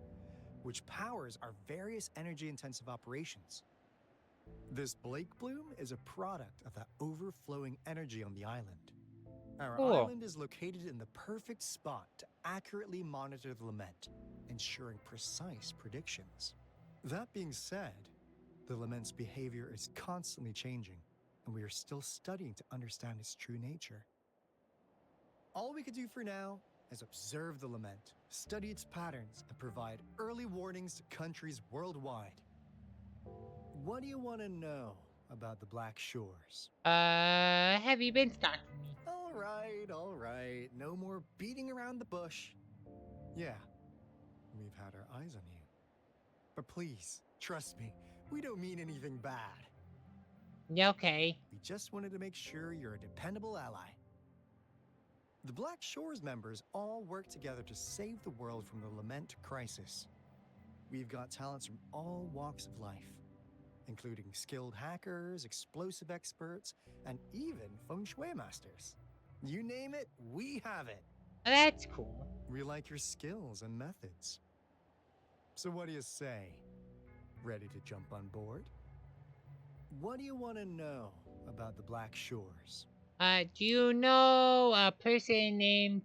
which powers our various energy-intensive operations. This Blake Bloom is a product of that overflowing energy on the island. Our island is located in the perfect spot to accurately monitor the Lament, ensuring precise predictions. That being said, the Lament's behavior is constantly changing, and we are still studying to understand its true nature. All we could do for now is observe the Lament, study its patterns, and provide early warnings to countries worldwide. What do you want to know about the Black Shores? Have you been stalking me? All right. No more beating around the bush. Yeah, we've had our eyes on you. But please, trust me, we don't mean anything bad. Okay. We just wanted to make sure you're a dependable ally. The Black Shores members all work together to save the world from the Lament crisis. We've got talents from all walks of life, including skilled hackers, explosive experts, and even feng shui masters. You name it, we have it. That's cool. We like your skills and methods. So what do you say? Ready to jump on board? What do you want to know about the Black Shores? Do you know a person named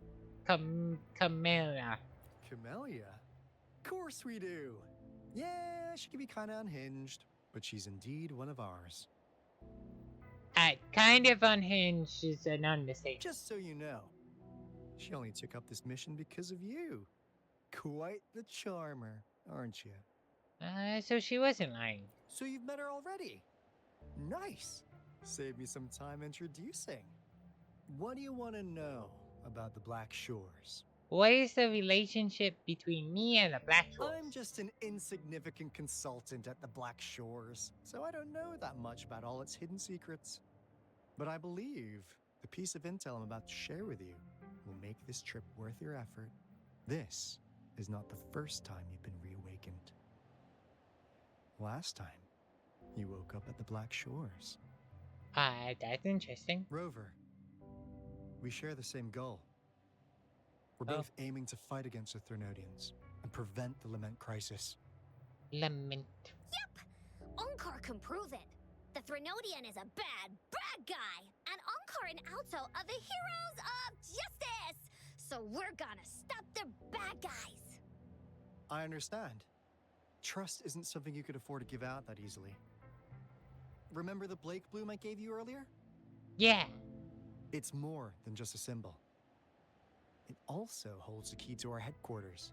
Camellia? Camellia? Of course we do. Yeah, she can be kind of unhinged, but she's indeed one of ours. Kind of unhinged is an understatement. Just so you know, she only took up this mission because of you. Quite the charmer, aren't you? So she wasn't lying. So you've met her already? Nice. Save me some time introducing. What do you want to know about the Black Shores? What is the relationship between me and the Black Shores? I'm just an insignificant consultant at the Black Shores, so I don't know that much about all its hidden secrets. But I believe the piece of intel I'm about to share with you will make this trip worth your effort. This is not the first time you've been reawakened. Last time, you woke up at the Black Shores. That's interesting. Rover, we share the same goal. We're both aiming to fight against the Threnodians and prevent the Lament crisis. Lament. Yep! Onkar can prove it. The Threnodian is a bad guy, and Onkar and Alto are the heroes of justice! So we're gonna stop the bad guys! I understand. Trust isn't something you could afford to give out that easily. Remember the Blake Bloom I gave you earlier? Yeah. It's more than just a symbol. It also holds the key to our headquarters.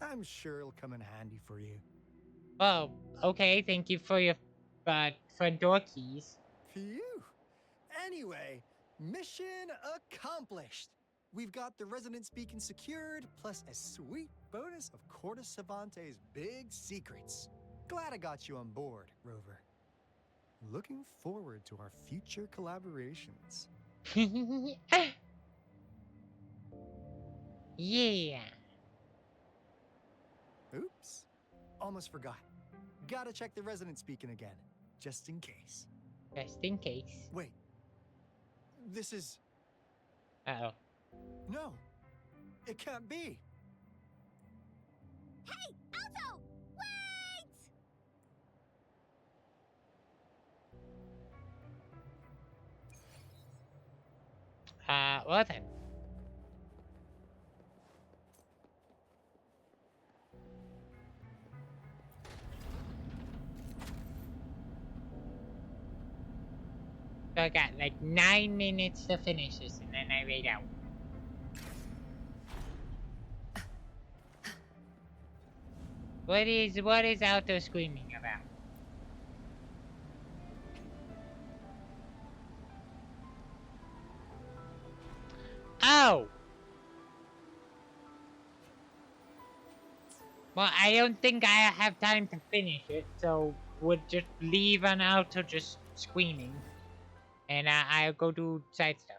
I'm sure it'll come in handy for you. Oh, okay. Thank you for your front door keys. Phew. Anyway, mission accomplished. We've got the resonance beacon secured, plus a sweet bonus of Cortes Savante's big secrets. Glad I got you on board, Rover. Looking forward to our future collaborations. Yeah. Oops. Almost forgot. Gotta check the resonance beacon again, just in case. Just in case. Wait. This is... Uh-oh. No. It can't be. Hey, Alto! Wait! Well then. So I got like 9 minutes to finish this, and then I raid out. What is out there screaming about? Oh! Well, I don't think I have time to finish it, so we'll just leave on auto just screaming. And I'll go do side stuff.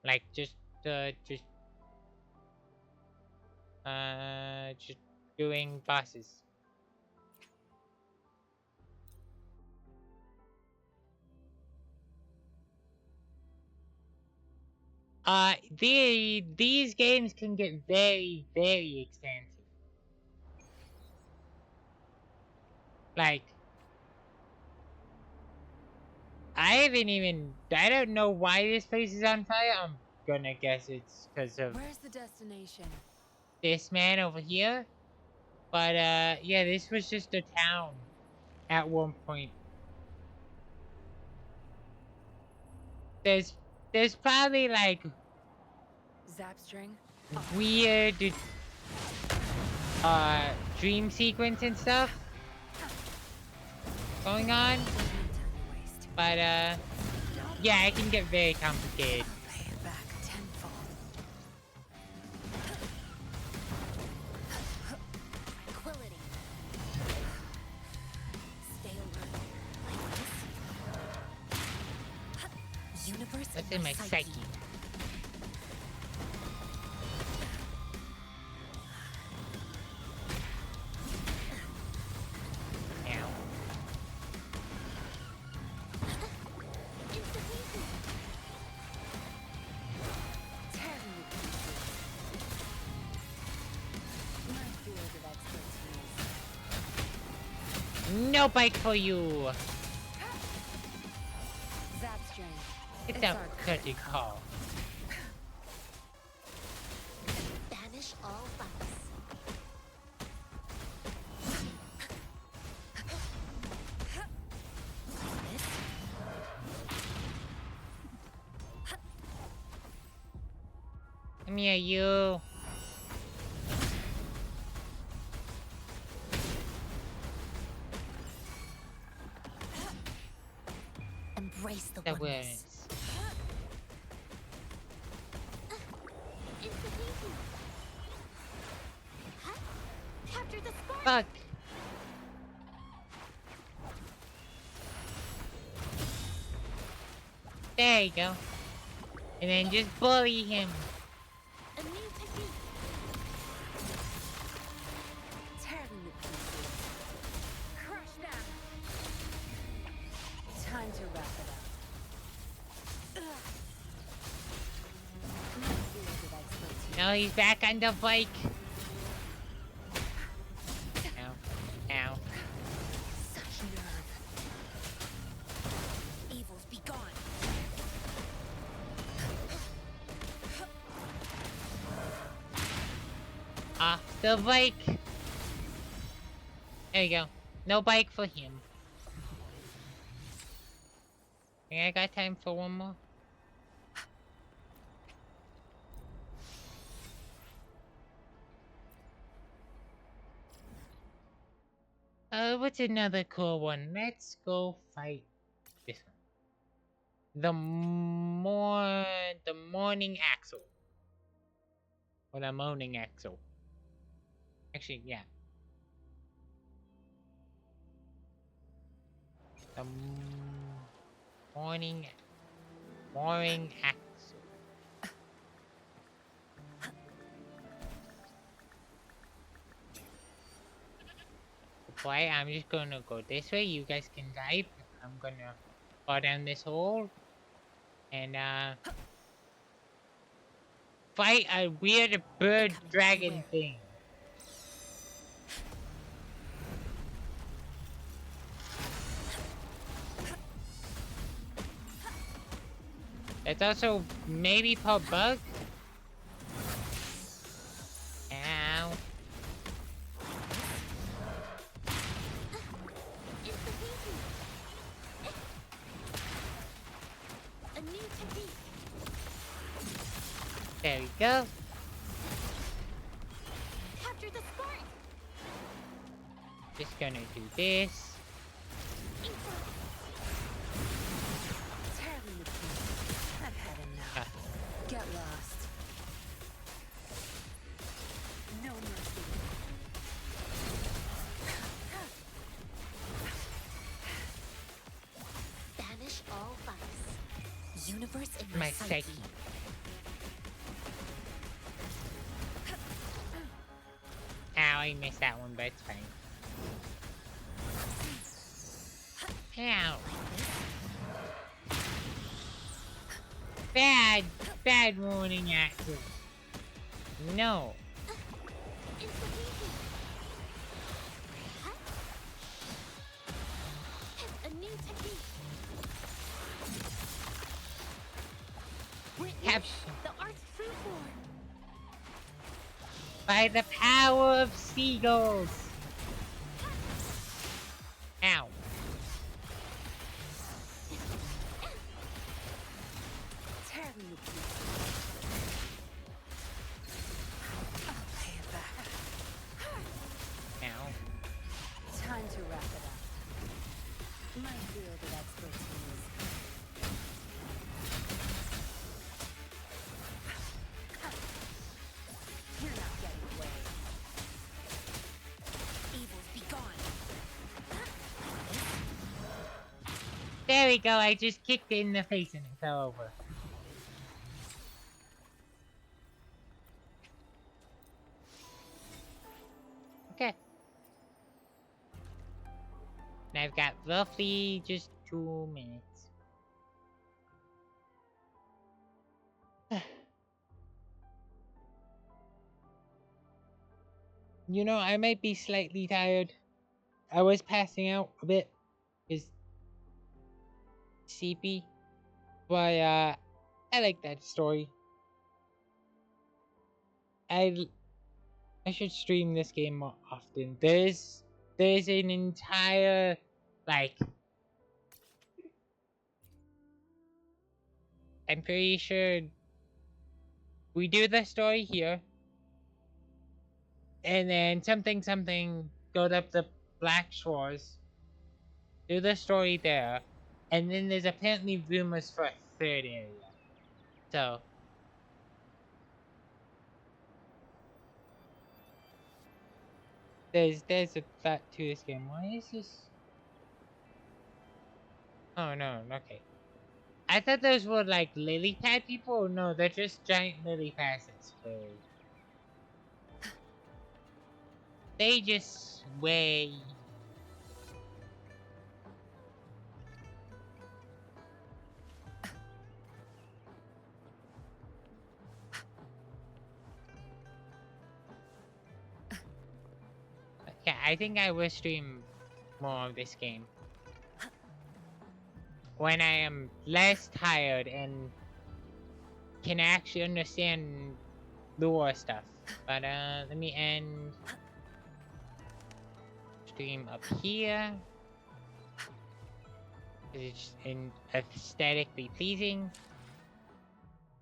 Like, just doing bosses. These games can get very, very expensive. Like, I don't know why this place is on fire. I'm gonna guess it's because of Where's the destination? this man over here. But, yeah, this was just a town at one point. There's probably, like, Zapstring? weird, dream sequence and stuff going on. But, yeah, it can get very complicated. Pay it back tenfold. Tranquility. Stay alert. Like this. Universe What's in my psyche? Ow. No bike for you! Zapstring. It's a dirty call. Banish all bugs. Come here, you. Embrace the The oneness. Capture the spark! Fuck. There you go. And then just bully him. A new technique. Tear them to pieces. Crush them. Time to wrap it up. No, he's back on the bike. Ow. Ow. Such nerve. Evils be gone. Off the bike. There you go. No bike for him. Think I got time for one more? What's another cool one? Let's go fight this one. The morning axle. Or the moaning axle. Actually, yeah. The morning axle. Boy, I'm just gonna go this way. You guys can dive. I'm gonna fall down this hole. And, fight a weird bird dragon thing. It's also maybe called bug. Ow. There we go. Capture the spark! Just gonna do this. Tear me to pieces. I've had enough. Get lost. No mercy. Banish all vice. Universe in My psyche. psyche. Ow, I missed that one, but it's fine. Ow. Bad warning actor. No. A new technique. Capture. The art's true form. By the power of seagulls. Ow. Tear me to pieces. I'll pay it back. Ow. Time to wrap it up. My field of expertise. You're not getting away. Evils be gone. There we go, I just kicked it in the face and it fell over. Okay. Now I've got roughly just 2 minutes. You know, I might be slightly tired. I was passing out a bit. Is CP. But I like that story. I should stream this game more often. There's an entire like I'm pretty sure we do the story here. And then something go up the Black Shores. Do the story there. And then there's apparently rumors for a third area. So there's a thought to this game. Why is this? Oh no, okay. I thought those were like lily pad people. No, they're just giant lily pads. They just sway. Yeah, I think I will stream more of this game when I am less tired and can actually understand the war stuff. But let me end stream up here. It's aesthetically pleasing.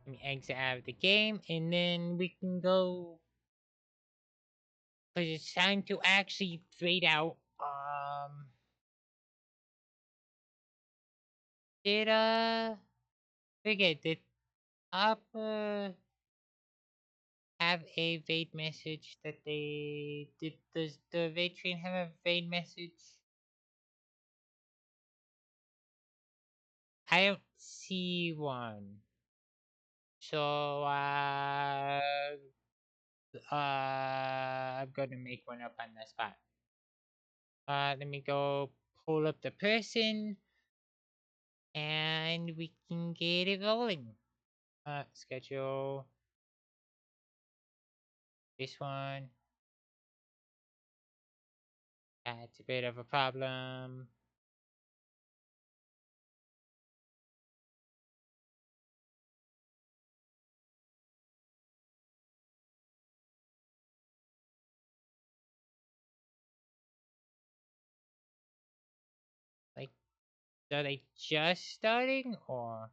Let me exit out of the game and then we can go. Because it's time to actually trade out. Did Upper have a vaid message that they does the vaid train have a vaid message? I don't see one. So I'm gonna make one up on the spot. Let me go pull up the person and we can get it rolling. Schedule this one. That's a bit of a problem. Like, are they just starting or?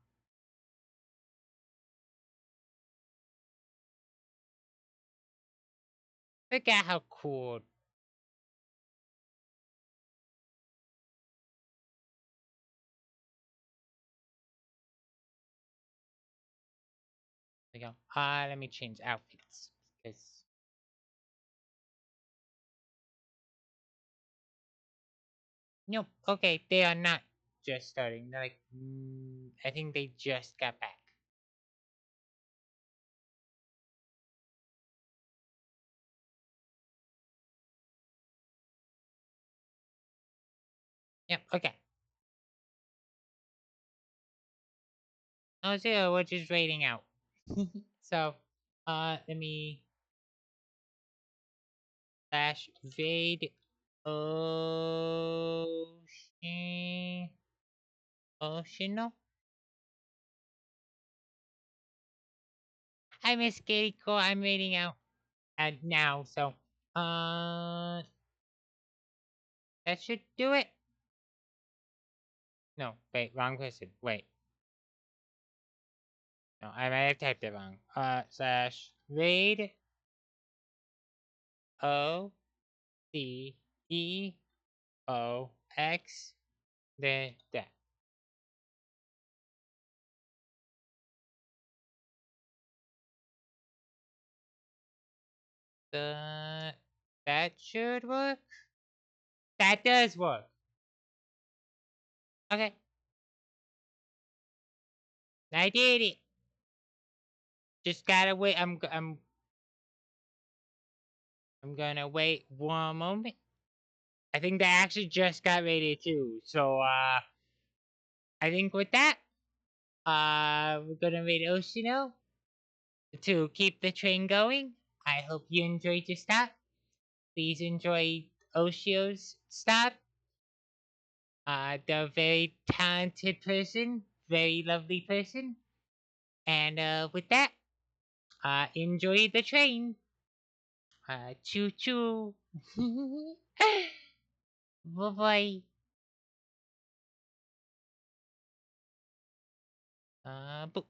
Look at how cool. There we go. Let me change outfits. Cause nope. Okay, they are not just starting. They're like, I think they just got back. Yep. Okay. Oh, so we're just waiting out. So, let me slash Vade Oceanal. Hi, Miss Katie Cole. I'm waiting out now. So, that should do it. No, wait, wrong person. Wait. No, I might have typed it wrong. Slash Raid OCEOX. Then that. That should work. That does work. Okay. I did it. Just gotta wait. I'm gonna wait one moment. I think they actually just got ready too. So I think with that, we're gonna rate Oshino to keep the train going. I hope you enjoyed your stop. Please enjoy Oshio's stop. The very talented person, very lovely person. And with that, enjoy the train. Choo choo. Bye bye. Boop.